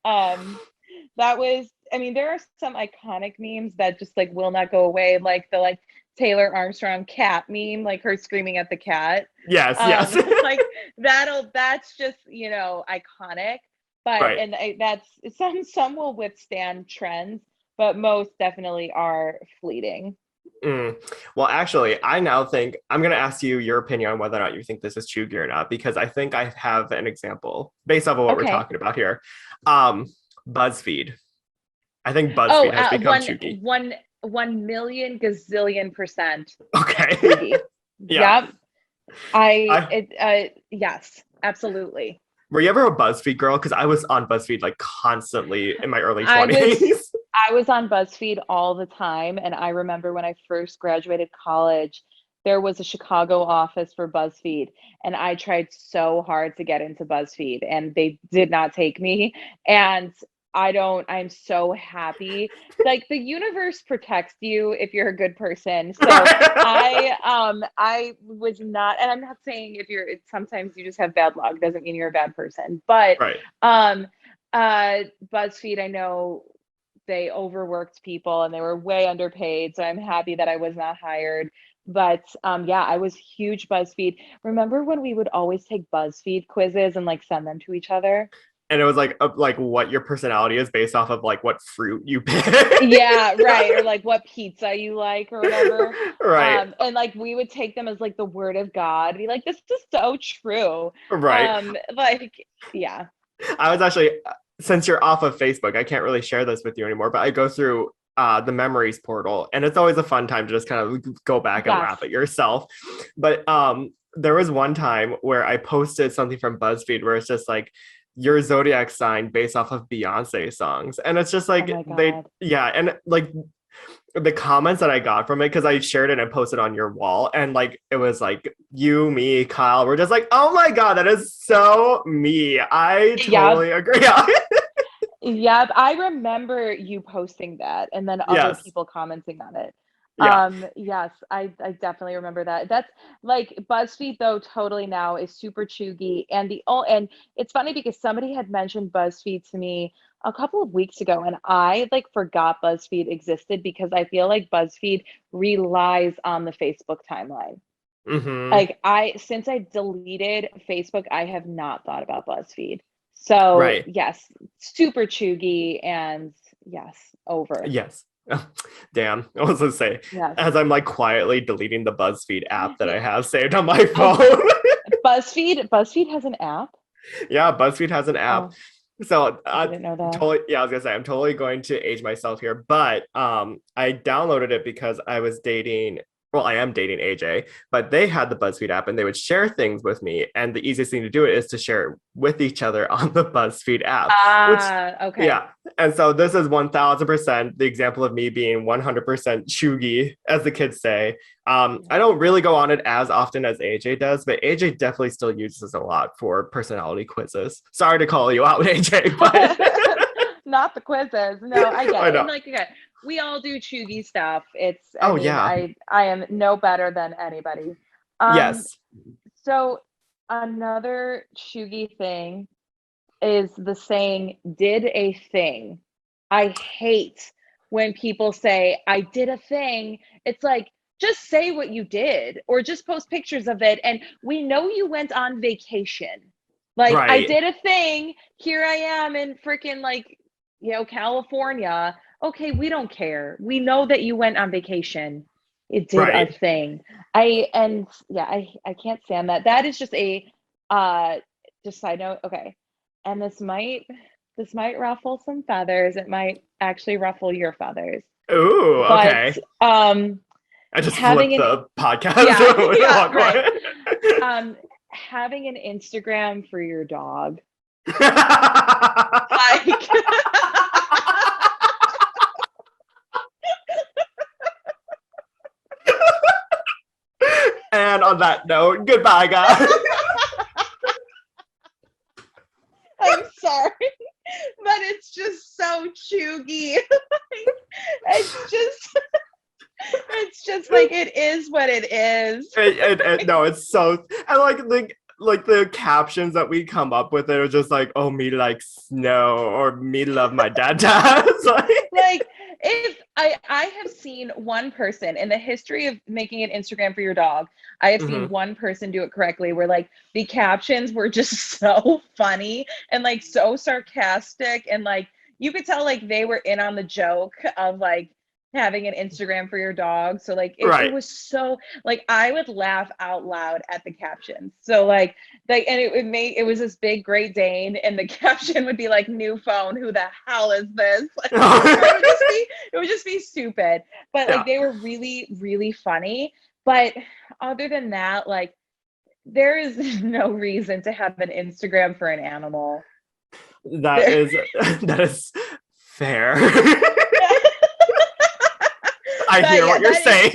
that was, I mean, there are some iconic memes that just like will not go away, like the like Taylor Armstrong cat meme, like her screaming at the cat. Yes, yes. Like that's just, iconic. But Right. and that's some will withstand trends, but most definitely are fleeting. Mm. Well, actually, I now think I'm going to ask you your opinion on whether or not you think this is Cheugy or not, because I think I have an example based off of what we're Okay. talking about here. Um, BuzzFeed. I think Oh, BuzzFeed has become one Cheugy. one 1 million gazillion percent Okay. Cheugy. Yeah. Yep. I Yes, absolutely. Were you ever a BuzzFeed girl? Because I was on BuzzFeed like constantly in my early I was 20s. I was on BuzzFeed all the time, and I remember when I first graduated college, there was a Chicago office for BuzzFeed, and I tried so hard to get into BuzzFeed, and they did not take me. And I'm so happy. Like the universe protects you if you're a good person. So I was not, and I'm not saying if you're sometimes you just have bad luck, doesn't mean you're a bad person. But Right. um BuzzFeed, I know they overworked people and they were way underpaid. So I'm happy that I was not hired. But yeah, I was huge BuzzFeed. Remember when we would always take BuzzFeed quizzes and like send them to each other? And it was like what your personality is based off of like what fruit you pick. Yeah, right. Or like what pizza you like or whatever. Right. And like we would take them as like the word of God. Be like, this is so true. Right. Like, yeah. I was actually, since you're off of Facebook, I can't really share this with you anymore, but I go through the memories portal, and it's always a fun time to just kind of go back and Yes. laugh at yourself. But there was one time where I posted something from BuzzFeed where it's just like your zodiac sign based off of Beyonce songs, and it's just Oh like my they, God. yeah, and like the comments that I got from it, because I shared it and posted on your wall, and like it was like you, me, Kyle, we're just like, oh my God, that is so me. I Yep. totally agree. Yeah. Yep. I remember you posting that and then other Yes. people commenting on it. Yeah. Yes, I definitely remember that. That's like BuzzFeed though totally now is super chuggy, and it's funny because somebody had mentioned BuzzFeed to me a couple of weeks ago and I like forgot BuzzFeed existed because I feel like BuzzFeed relies on the Facebook timeline. Hmm. Like since I deleted Facebook, I have not thought about BuzzFeed. So Right. yes, super chuggy and yes, over. Yes. Oh, damn. I was gonna say, Yes. as I'm like quietly deleting the BuzzFeed app that I have saved on my Oh, phone. BuzzFeed has an app? Yeah, BuzzFeed has an app. Oh, So I didn't know that. totally, yeah, I was gonna say I'm totally going to age myself here, but I downloaded it because I was dating. Well, I am dating AJ, but they had the BuzzFeed app and they would share things with me. And the easiest thing to do it is to share it with each other on the BuzzFeed app, which, Okay. yeah. And so this is 1000% the example of me being 100% chuggy, as the kids say. I don't really go on it as often as AJ does, but AJ definitely still uses it a lot for personality quizzes. Sorry to call you out, AJ, but Not the quizzes. No, I get I it. And know. like again, we all do chuggy stuff. I Oh, mean, yeah. I am no better than anybody. Um, Yes. so another chuggy thing is the saying, did a thing. I hate when people say, I did a thing. It's like, just say what you did or just post pictures of it. And we know you went on vacation. Like, I Right. did a thing. Here I am in freaking, like, California. Okay, we don't care. We know that you went on vacation. It did a Right. thing. I can't stand that. That is just a just side note. Okay. And this might ruffle some feathers. It might actually ruffle your feathers. Ooh, But okay. I just having flipped an the podcast. yeah, yeah, Walk right. away. Having an Instagram for your dog. Like And on that note, goodbye, guys. I'm sorry, but it's just so cheugy. It's just like it is what it is. No, it's so. I like the captions that we come up with. Are just like, oh, me like snow, or me love my dad. Like if I have seen one person in the history of making an Instagram for your dog, I have seen one person do it correctly, where like the captions were just so funny and like so sarcastic, and like you could tell like they were in on the joke of like having an Instagram for your dog. So like it was so like I would laugh out loud at the captions. So like and it was this big Great Dane, and the caption would be like, new phone, who the hell is this? Like, it would just be stupid. But like they were really, really funny. But other than that, like there is no reason to have an Instagram for an animal. That is fair. I hear what you're saying.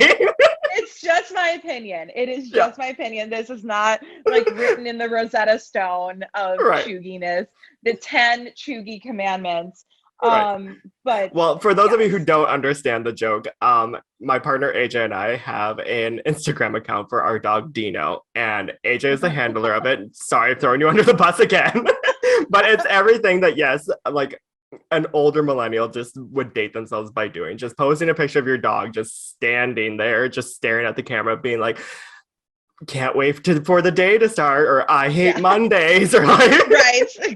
It's just my opinion. It is just my opinion. This is not like written in the Rosetta Stone of cheuginess, the 10 cheugy commandments. But well, for those of you who don't understand the joke, my partner AJ and I have an Instagram account for our dog Dino, and AJ is the handler of it. Sorry, throwing you under the bus again. But it's everything that, yes, like an older millennial just would date themselves by doing. Just posting a picture of your dog just standing there, just staring at the camera, being like, can't wait for the day to start, or I hate Mondays, or like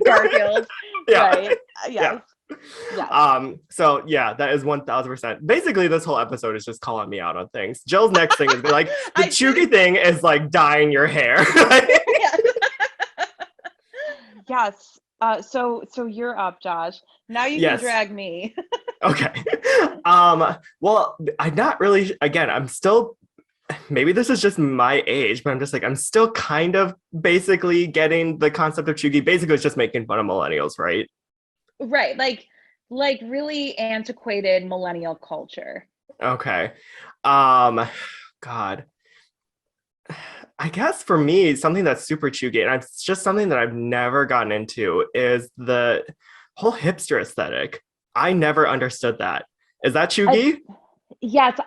Garfield. Right. Yes. So yeah, that is 1000%. Basically, this whole episode is just calling me out on things. Jill's next thing is be like, the cheugy thing is like dyeing your hair. Yes. So you're up, Josh. Now you can drag me. Okay. Well, I'm not really, again, I'm still, maybe this is just my age, but I'm just like, I'm still kind of basically getting the concept of cheugy. Basically, it's just making fun of millennials, right? Right. Like really antiquated millennial culture. Okay. God. I guess for me, something that's super cheugy, and it's just something that I've never gotten into, is the whole hipster aesthetic. I never understood that. Is that cheugy? Yes,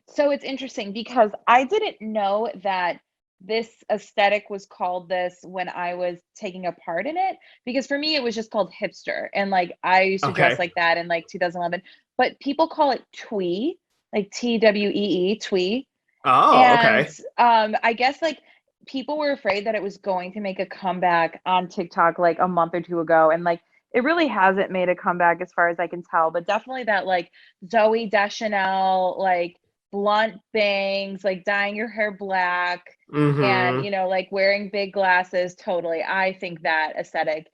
so it's interesting because I didn't know that this aesthetic was called this when I was taking a part in it, because for me it was just called hipster, and like I used to dress like that in like 2011, but people call it twee, like TWEE, twee. Oh, And okay. I guess like people were afraid that it was going to make a comeback on TikTok like a month or two ago, and like it really hasn't made a comeback as far as I can tell, but definitely that like Zoe Deschanel, like blunt bangs, like dyeing your hair black, and you know, like wearing big glasses. Totally, I think that aesthetic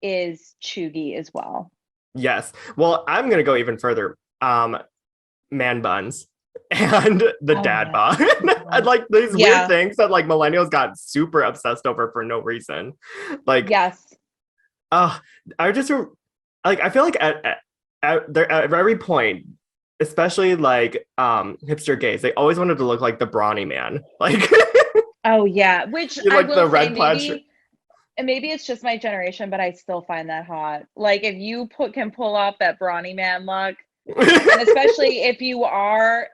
is cheugy as well. Yes. Well, I'm gonna go even further. Man buns and the dad bod. And like these weird things that like millennials got super obsessed over for no reason. Like I just like, I feel like at every point, especially like hipster gays, they always wanted to look like the brawny man. Like oh yeah, which you I like will the say red plaid maybe it's just my generation, but I still find that hot. Like if you can pull off that brawny man look, and especially if you are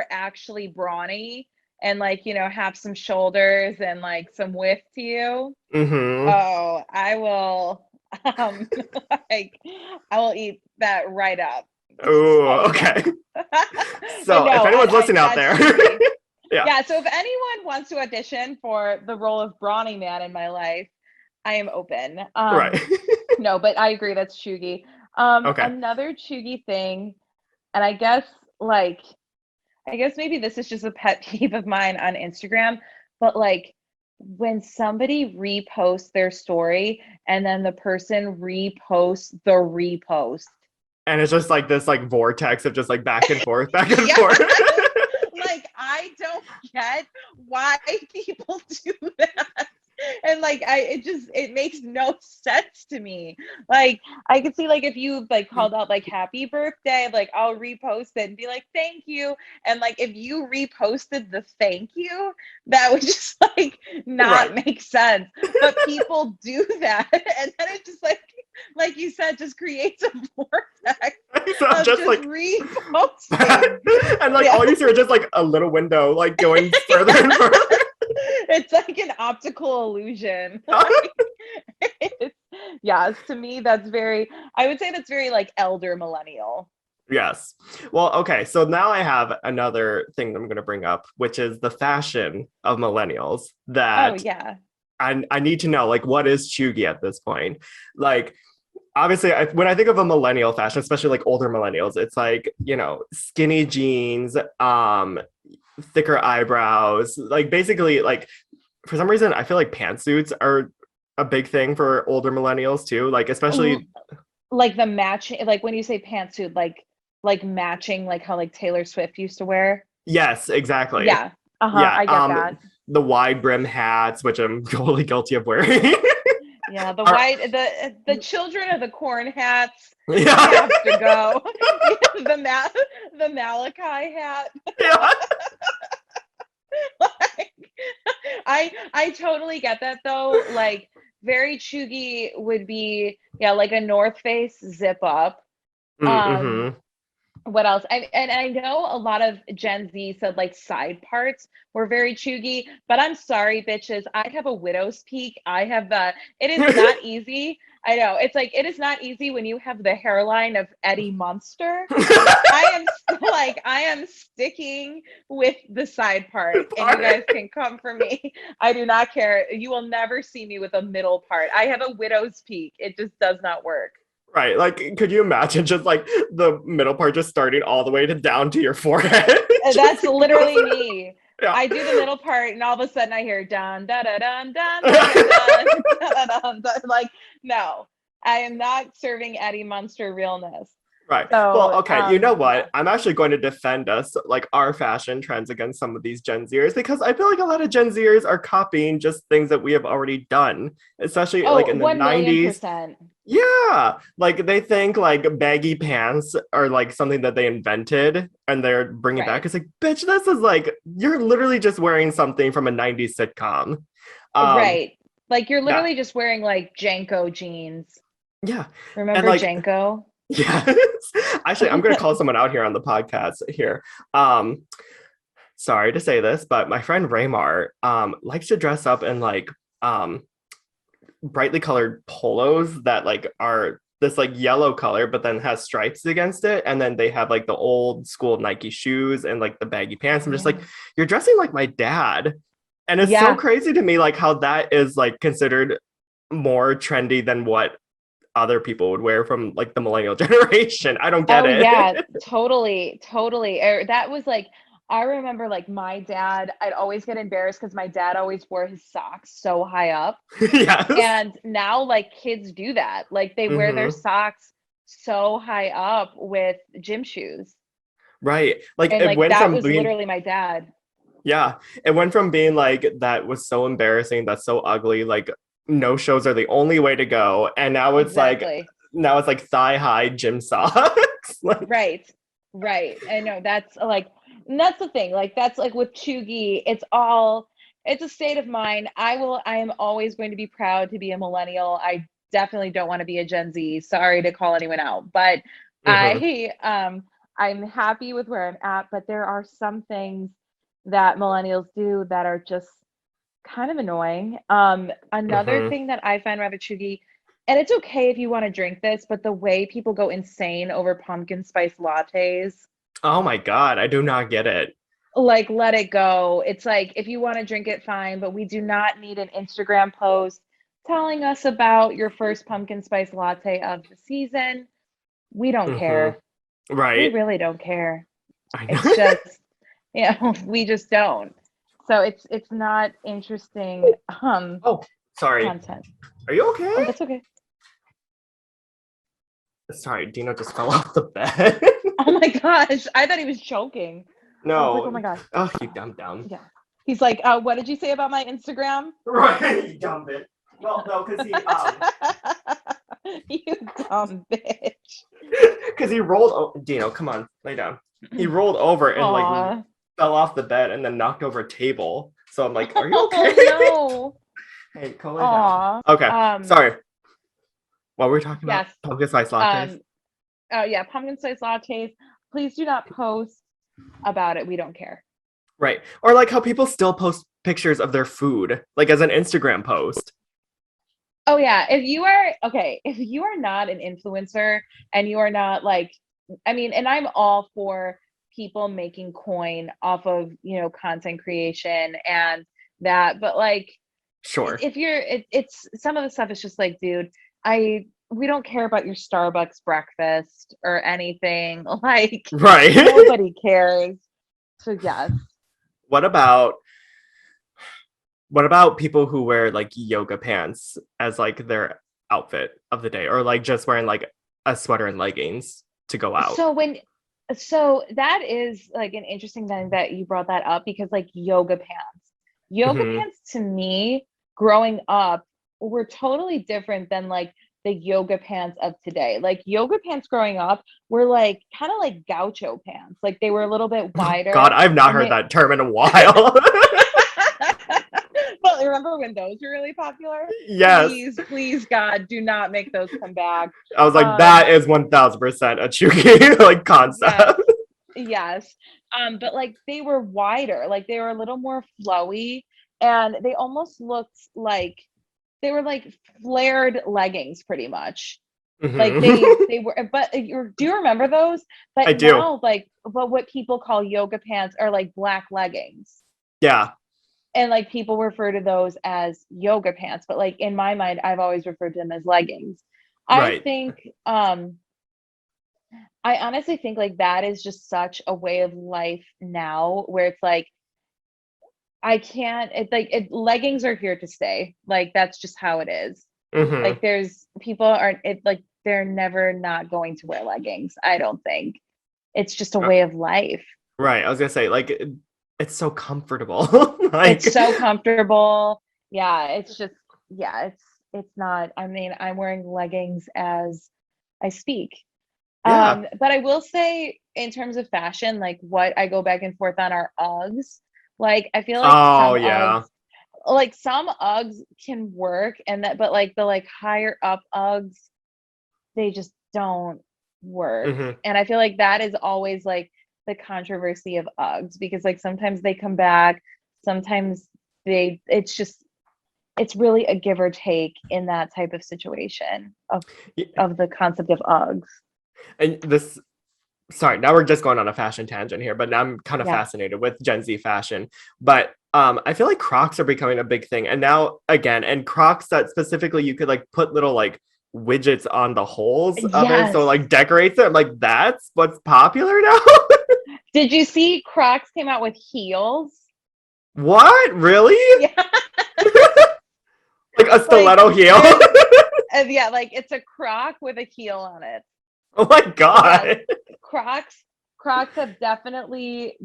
actually brawny and like, you know, have some shoulders and like some width to you. Oh, I will like I will eat that right up. Oh, okay. So if anyone's listening out there. Yeah, so if anyone wants to audition for the role of brawny man in my life, I am open. Right. No, but I agree, that's cheugy. Another cheugy thing, and I guess maybe this is just a pet peeve of mine on Instagram, but like when somebody reposts their story and then the person reposts the repost. And it's just like this like vortex of just like back and forth, back and forth. Like I don't get why people do that. And like it makes no sense to me. Like I could see like if you like called out like happy birthday, like I'll repost it and be like thank you. And like if you reposted the thank you, that would just like not make sense. But people do that. And then it just like you said, just creates a vortex So of just like reposting. and like all you see are just like a little window like going further and further. It's like an optical illusion. Like, yes, to me I would say that's very like elder millennial. Yes. Well, okay. So now I have another thing that I'm going to bring up, which is the fashion of millennials that Oh yeah. I need to know, like, what is Cheugy at this point? Like, obviously, when I think of a millennial fashion, especially like older millennials, it's like, skinny jeans, thicker eyebrows, like basically like for some reason, I feel like pantsuits are a big thing for older millennials too. Like, especially like the matching, like when you say pantsuit, like matching, like how like Taylor Swift used to wear. yes, exactly. Yeah. Yeah. I get that. The wide brim hats, which I'm totally guilty of wearing. Yeah, the children of the corn hats Yeah. have to go. The Malachi hat. Yeah. Like, I totally get that though. Like very chuggy would be like a North Face zip up. Mm-hmm. What else? And I know a lot of Gen Z said like side parts were very chuggy, but I'm sorry, bitches. I have a widow's peak. I have it is not easy. I know it's like it is not easy when you have the hairline of Eddie Munster. I am sticking with the side part, and you guys can come for me. I do not care. You will never see me with a middle part. I have a widow's peak. It just does not work. Right. Like, could you imagine just like the middle part just starting all the way down to your forehead? That's literally me. Yeah. I do the middle part, and all of a sudden I hear dun da da dun dun dun dun dun dun dun. Like, no, I am not serving Eddie Munster realness. Right. So, well, okay. You know what? yeah. I'm actually going to defend us, like our fashion trends against some of these Gen Zers, because I feel like a lot of Gen Zers are copying just things that we have already done, especially like in the 90s. 1,000,000%. Yeah. Like they think like baggy pants are like something that they invented and they're bringing back. It's like, bitch, this is like, you're literally just wearing something from a 90s sitcom. Right. Like you're literally just wearing like Janko jeans. Yeah. Remember like, Janko? Yes. Actually, I'm going to call someone out here on the podcast here. Sorry to say this, but my friend Raymar likes to dress up in like brightly colored polos that like are this like yellow color, but then has stripes against it. And then they have like the old school Nike shoes and like the baggy pants. I'm just like, you're dressing like my dad. And it's so crazy to me, like how that is like considered more trendy than what other people would wear from like the millennial generation. I don't get it. Yeah, totally. That was like, I remember like my dad, I'd always get embarrassed because my dad always wore his socks so high up. Yes. And now like kids do that. Like they wear their socks so high up with gym shoes. Right. Like and it like went that from was being, literally my dad. yeah, it went from being like that was so embarrassing, that's so ugly, like no shows are the only way to go. And now it's like thigh high gym socks. Like, right. I know that's the thing. Like that's like with Cheugy, it's a state of mind. I am always going to be proud to be a millennial. I definitely don't want to be a Gen Z. Sorry to call anyone out, but I'm happy with where I'm at. But there are some things that millennials do that are just kind of annoying. Another thing that I find rather Cheugy, and it's okay if you want to drink this, but the way people go insane over pumpkin spice lattes. oh my God, I do not get it. Like, let it go. It's like, if you want to drink it, fine, but we do not need an Instagram post telling us about your first pumpkin spice latte of the season. We don't care. Right. We really don't care. I know. It's just, we just don't. So it's not interesting. Oh, sorry. Content. Are you okay? Oh, that's okay. Sorry, Dino just fell off the bed. Oh my gosh, I thought he was choking. No. I was like, oh my gosh. Oh, you dumb. Yeah. He's like, what did you say about my Instagram? Right, you dumb bitch. Well, no, because You dumb bitch. he rolled. Dino, come on, lay down. He rolled over and like Aw. fell off the bed and then knocked over a table. So I'm like, are you okay? Oh Hey, go no. lay down. Aw. Okay, sorry. What were we talking about? Yes. Pumpkin spice lattes. Oh yeah, pumpkin spice lattes. Please do not post about it. We don't care. Right. Or like how people still post pictures of their food, like as an Instagram post. Oh yeah, if you are not an influencer and you are not like, I mean, and I'm all for people making coin off of, content creation and that, but like Sure. if you're it's some of the stuff is just like, dude, we don't care about your Starbucks breakfast or anything. Like Right. nobody cares. So yes. What about people who wear like yoga pants as like their outfit of the day, or like just wearing like a sweater and leggings to go out? So that is like an interesting thing that you brought that up, because like yoga pants. Yoga Mhm. pants to me growing up were totally different than like the yoga pants of today. Like yoga pants growing up were like kind of like gaucho pants. Like they were a little bit wider. God, I've not and heard they- that term in a while. But remember when those were really popular? Yes. Please, God, do not make those come back. I was like, that is 1000% a Cheugy like concept. Yes. But like they were wider, like they were a little more flowy, and they almost looked like they were like flared leggings pretty much. Like Mhm. they were, but do you remember those? But I do. now, like, but what people call yoga pants are like black leggings. Yeah. And like people refer to those as yoga pants, but like in my mind, I've always referred to them as leggings. I Right. think I honestly think like that is just such a way of life now, where it's like I can't, leggings are here to stay. Like that's just how it is. Mhm. Like there's people aren't it like they're never not going to wear leggings. I don't think. It's just a way of life. Right. I was gonna say, like, it's so comfortable. Like, It's so comfortable. Yeah, it's just it's not. I mean, I'm wearing leggings as I speak. yeah. But I will say in terms of fashion, like what I go back and forth on are Uggs. Like I feel like Oh yeah. some Uggs can work, and that, but like the like higher up Uggs, they just don't work. Mhm. And I feel like that is always like the controversy of Uggs, because like sometimes they come back, sometimes it's really a give or take in that type of situation Yeah. of the concept of Uggs. And this, sorry, now we're just going on a fashion tangent here, but now I'm kind of Yeah. fascinated with Gen Z fashion. But I feel like Crocs are becoming a big thing. And now again, and Crocs that specifically you could like put little like widgets on the holes of it, so Yes. like decorates it. I'm like, that's what's popular now. Did you see Crocs came out with heels? What? Really? Yeah. Like a stiletto heel? Yeah, like it's a Croc with a heel on it. Oh my God. Crocs have definitely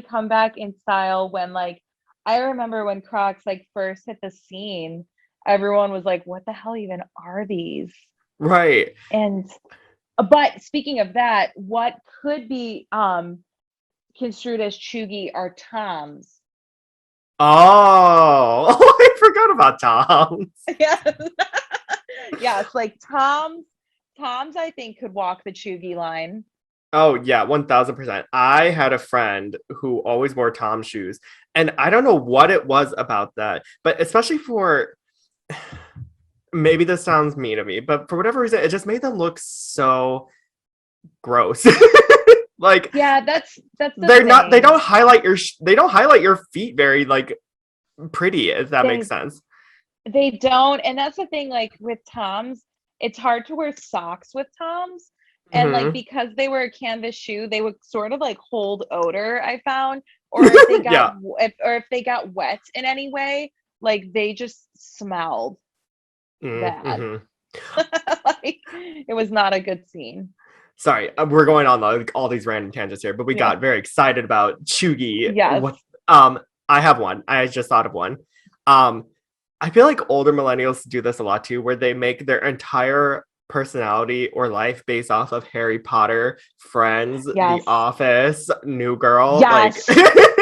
come back in style. When like I remember when Crocs like first hit the scene, everyone was like, what the hell even are these? Right. And but speaking of that, what could be construed as chuggy are Toms. Oh, I forgot about Tom. Yes. Yes, like Toms I think could walk the chuggy line. Oh yeah, 1000%. I had a friend who always wore Tom shoes, and I don't know what it was about that, but especially for, maybe this sounds mean of me, but for whatever reason, it just made them look so gross. Like Yeah, that's the they're not, they thing. don't highlight your feet very like pretty, if that makes sense. They don't, and that's the thing, like with Toms, it's hard to wear socks with Toms. And like Mhm. because they were a canvas shoe, they would sort of like hold odor, I found, or if they got if they got wet in any way, like they just smelled bad. Mhm. Like it was not a good scene. Sorry, we're going on like all these random tangents here, but we Yeah. got very excited about Cheugy. Yes. What I have one. I just thought of one. Um, I feel like older millennials do this a lot too, where they make their entire personality or life based off of Harry Potter, Friends, The Yes. Office, New Girl. Like, Yes.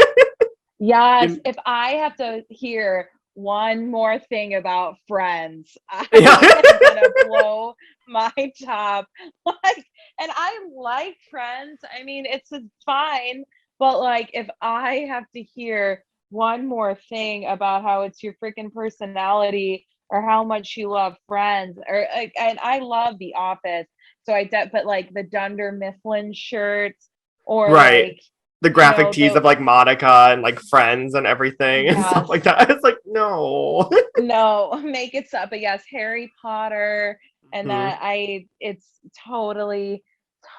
Yes. you- If I have to hear one more thing about Friends, I yeah. am gonna blow my top. Like, and I like Friends. I mean, it's fine, but like, if I have to hear one more thing about how it's your freaking personality or how much you love Friends, or like, and I love The Office, so but like the Dunder Mifflin shirts, or Right. like, The you graphic know, tees the of like Monica and like Friends and everything and stuff yes. like that. It's like, no. No, make it stop. But yes, Harry Potter, and Mhm. that it's totally,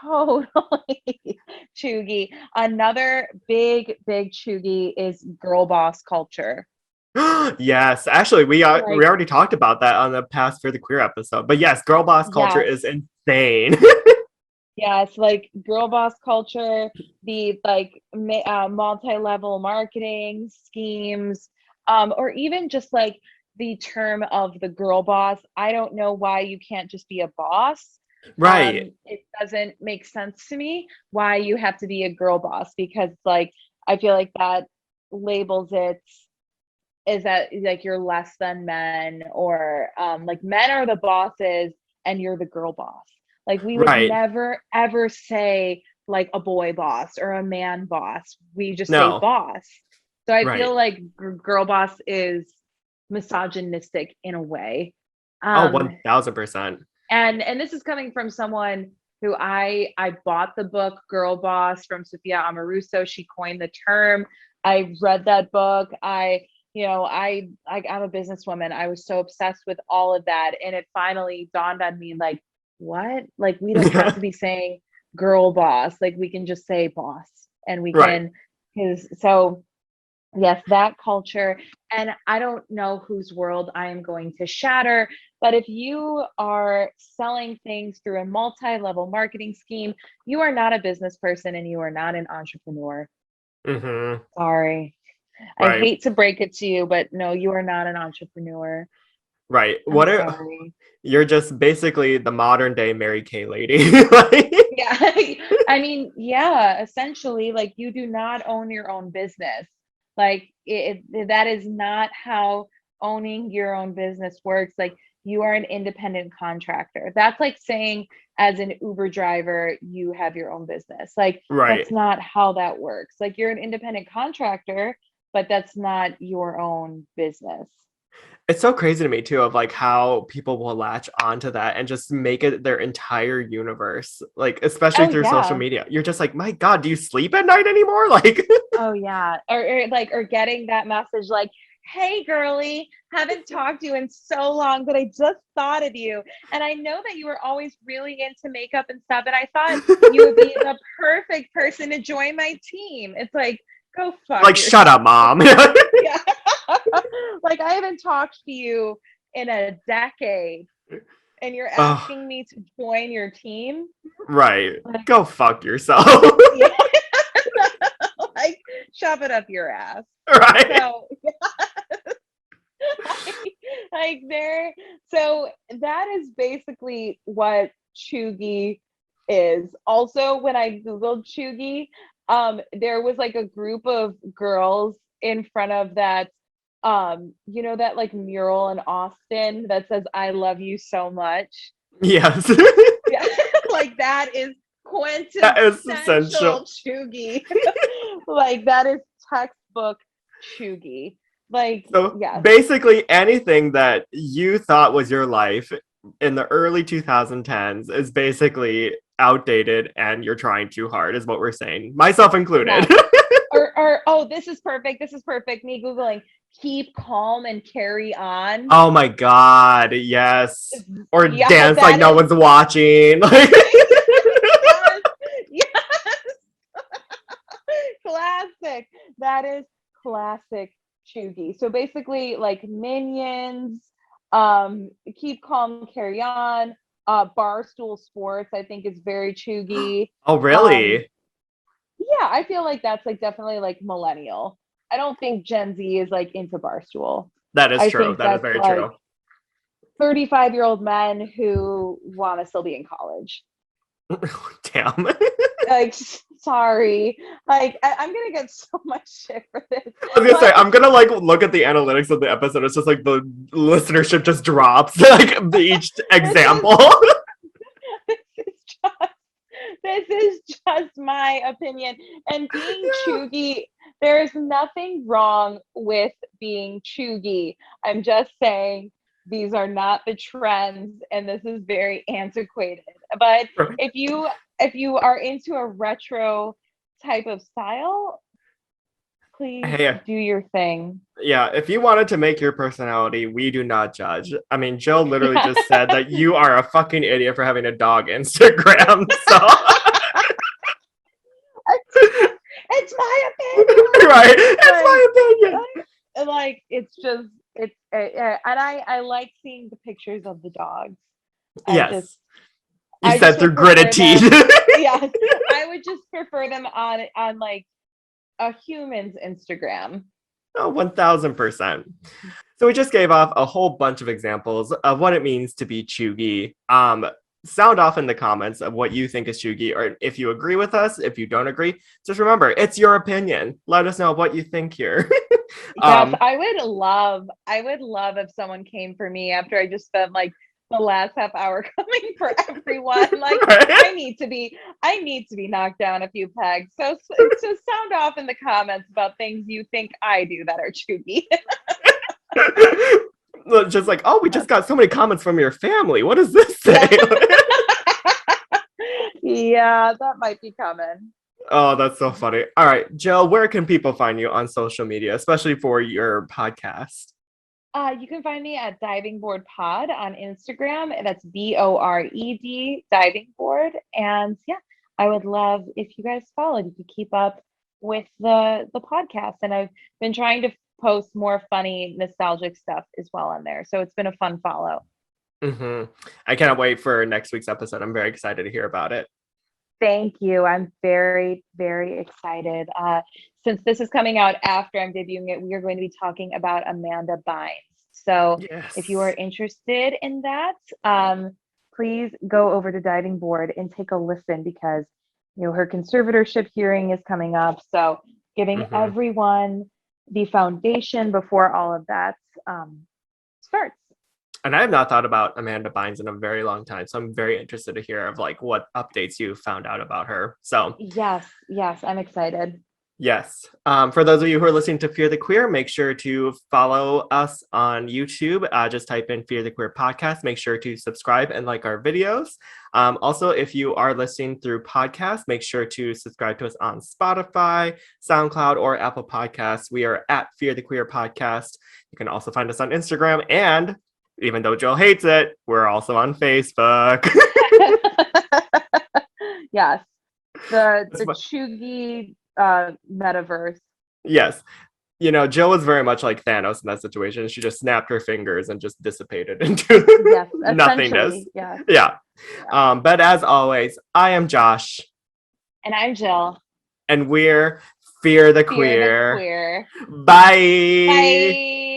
totally chuggy. Another big chuggy is girl boss culture. Yes, actually, we Like, already talked about that on the past for the queer episode. But yes, girl boss culture is yes, insane. yes, like girl boss culture, the like multi-level marketing schemes, or even just like the term of the girl boss. I don't know why you can't just be a boss. Right. It doesn't make sense to me why you have to be a girl boss, because like I feel like that labels it is that like you're less than men, or like men are the bosses and you're the girl boss. Like we would Right. never ever say like a boy boss or a man boss. We just say No. boss. So I Right. feel like girl boss is misogynistic in a way. Oh, Um, 1000%. and this is coming from someone who I bought the book Girl Boss from Sophia Amoruso. She coined the term. I read that book. I'm a businesswoman. I was so obsessed with all of that, and it finally dawned on me, like, what? Like, we don't have to be saying girl boss. Like, we can just say boss, and we Right. can, because so yes, that culture. And I don't know whose world I am going to shatter, but if you are selling things through a multi-level marketing scheme, you are not a business person and you are not an entrepreneur. Hmm. Sorry. I Right. hate to break it to you, but no, you are not an entrepreneur. Right. I'm What are sorry. you're just basically the modern day Mary Kay lady. Like, Yeah. I mean, yeah, essentially, like you do not own your own business. Like that is not how owning your own business works. Like you are an independent contractor. That's like saying as an Uber driver, you have your own business. Like that's right. not how that works. Like you're an independent contractor, but that's not your own business. It's so crazy to me too of like how people will latch onto that and just make it their entire universe. Like especially Oh through social yeah. media. You're just like, "My God, do you sleep at night anymore?" Like, Oh yeah. Or getting that message like, "Hey girly, haven't talked to you in so long, but I just thought of you. And I know that you were always really into makeup and stuff, and I thought you would be the perfect person to join my team." It's like, go fuck like shut up, yourself. mom. Yeah. Like I haven't talked to you in a decade and you're Oh, asking me to join your team? right. Like, Go fuck yourself. yeah. Like shove it up your ass. Right. So like there, so that is basically what chuggy is. Also, when I googled chuggy, there was like a group of girls in front of that, that like mural in Austin that says "I love you so much." Yes. Yeah. Like that is That is quintessential essential. chuggy. Like that is textbook chuggy. Like So yes. basically, anything that you thought was your life in the early 2010s is basically outdated and you're trying too hard, is what we're saying, myself included. Yes. Or oh, this is perfect. This is perfect. Me Googling keep calm and carry on. Oh my God, yes. Or Yeah, dance like that no is one's watching. Like, yes, yes, classic. That is classic Chugi. So basically, like Minions, Keep Calm, Carry On, Barstool Sports, I think is very Chugi. oh, Um, really? yeah, I feel like that's like definitely like millennial. I don't think Gen Z is like into Barstool. That is I true. think That is that's very like true. 35-year-old men who want to still be in college. Damn. Like, sorry. Like, I'm gonna get so much shit for this. I was gonna say, But- I'm gonna like look at the analytics of the episode. It's just like the listenership just drops, like each example. This is just my opinion. And being cheugy, there is nothing wrong with being cheugy. I'm just saying these are not the trends, and this is very antiquated. But if you are into a retro type of style, please Hey. do your thing. Yeah, if you wanted to make your personality, we do not judge. I mean, Jill literally just said that you are a fucking idiot for having a dog Instagram. So It's my opinion. right, it's my opinion. Like it's just and I like seeing the pictures of the dogs. Yes, I you said just through would gritted prefer teeth. them- yes, I would just prefer them on like a human's Instagram. Oh, 1000%. So we just gave off a whole bunch of examples of what it means to be cheugy. Sound off in the comments of what you think is cheugy, or if you agree with us. If you don't agree, just remember, it's your opinion. Let us know what you think here. Yes, I would love if someone came for me after I just spent like the last half hour coming for everyone. Like Right? I need to be knocked down a few pegs. So sound off in the comments about things you think I do that are cheugy. Just like, oh, we just got so many comments from your family. What does this say? Yeah, that might be coming. Oh, that's so funny. All right, Jill, where can people find you on social media, especially for your podcast? You can find me at Diving Board Pod on Instagram. That's BORED Diving Board. And yeah, I would love if you guys followed. You could keep up with the podcast. And I've been trying to post more funny, nostalgic stuff as well on there. So it's been a fun follow. I cannot wait for next week's episode. I'm very excited to hear about it. Thank you. I'm very, very excited. Since this is coming out after I'm debuting it, we are going to be talking about Amanda Bynes. So Yes. if you are interested in that, please go over to Diving Board and take a listen because her conservatorship hearing is coming up. So giving everyone the foundation before all of that starts. And I have not thought about Amanda Bynes in a very long time, so I'm very interested to hear of like what updates you found out about her. So yes, I'm excited. yes. For those of you who are listening to Fear the Queer, make sure to follow us on YouTube. Just type in Fear the Queer Podcast. Make sure to subscribe and like our videos. Also, if you are listening through podcasts, make sure to subscribe to us on Spotify, SoundCloud, or Apple Podcasts. We are at Fear the Queer Podcast. You can also find us on Instagram, and even though Jill hates it, we're also on Facebook. Yes, the cheugy metaverse. Yes. Jill was very much like Thanos in that situation. She just snapped her fingers and just dissipated into Yes, nothingness. essentially, yes. Yeah. But as always, I am Josh. And I'm Jill. And we're Fear the Fear Queer. the Queer. Bye. Bye.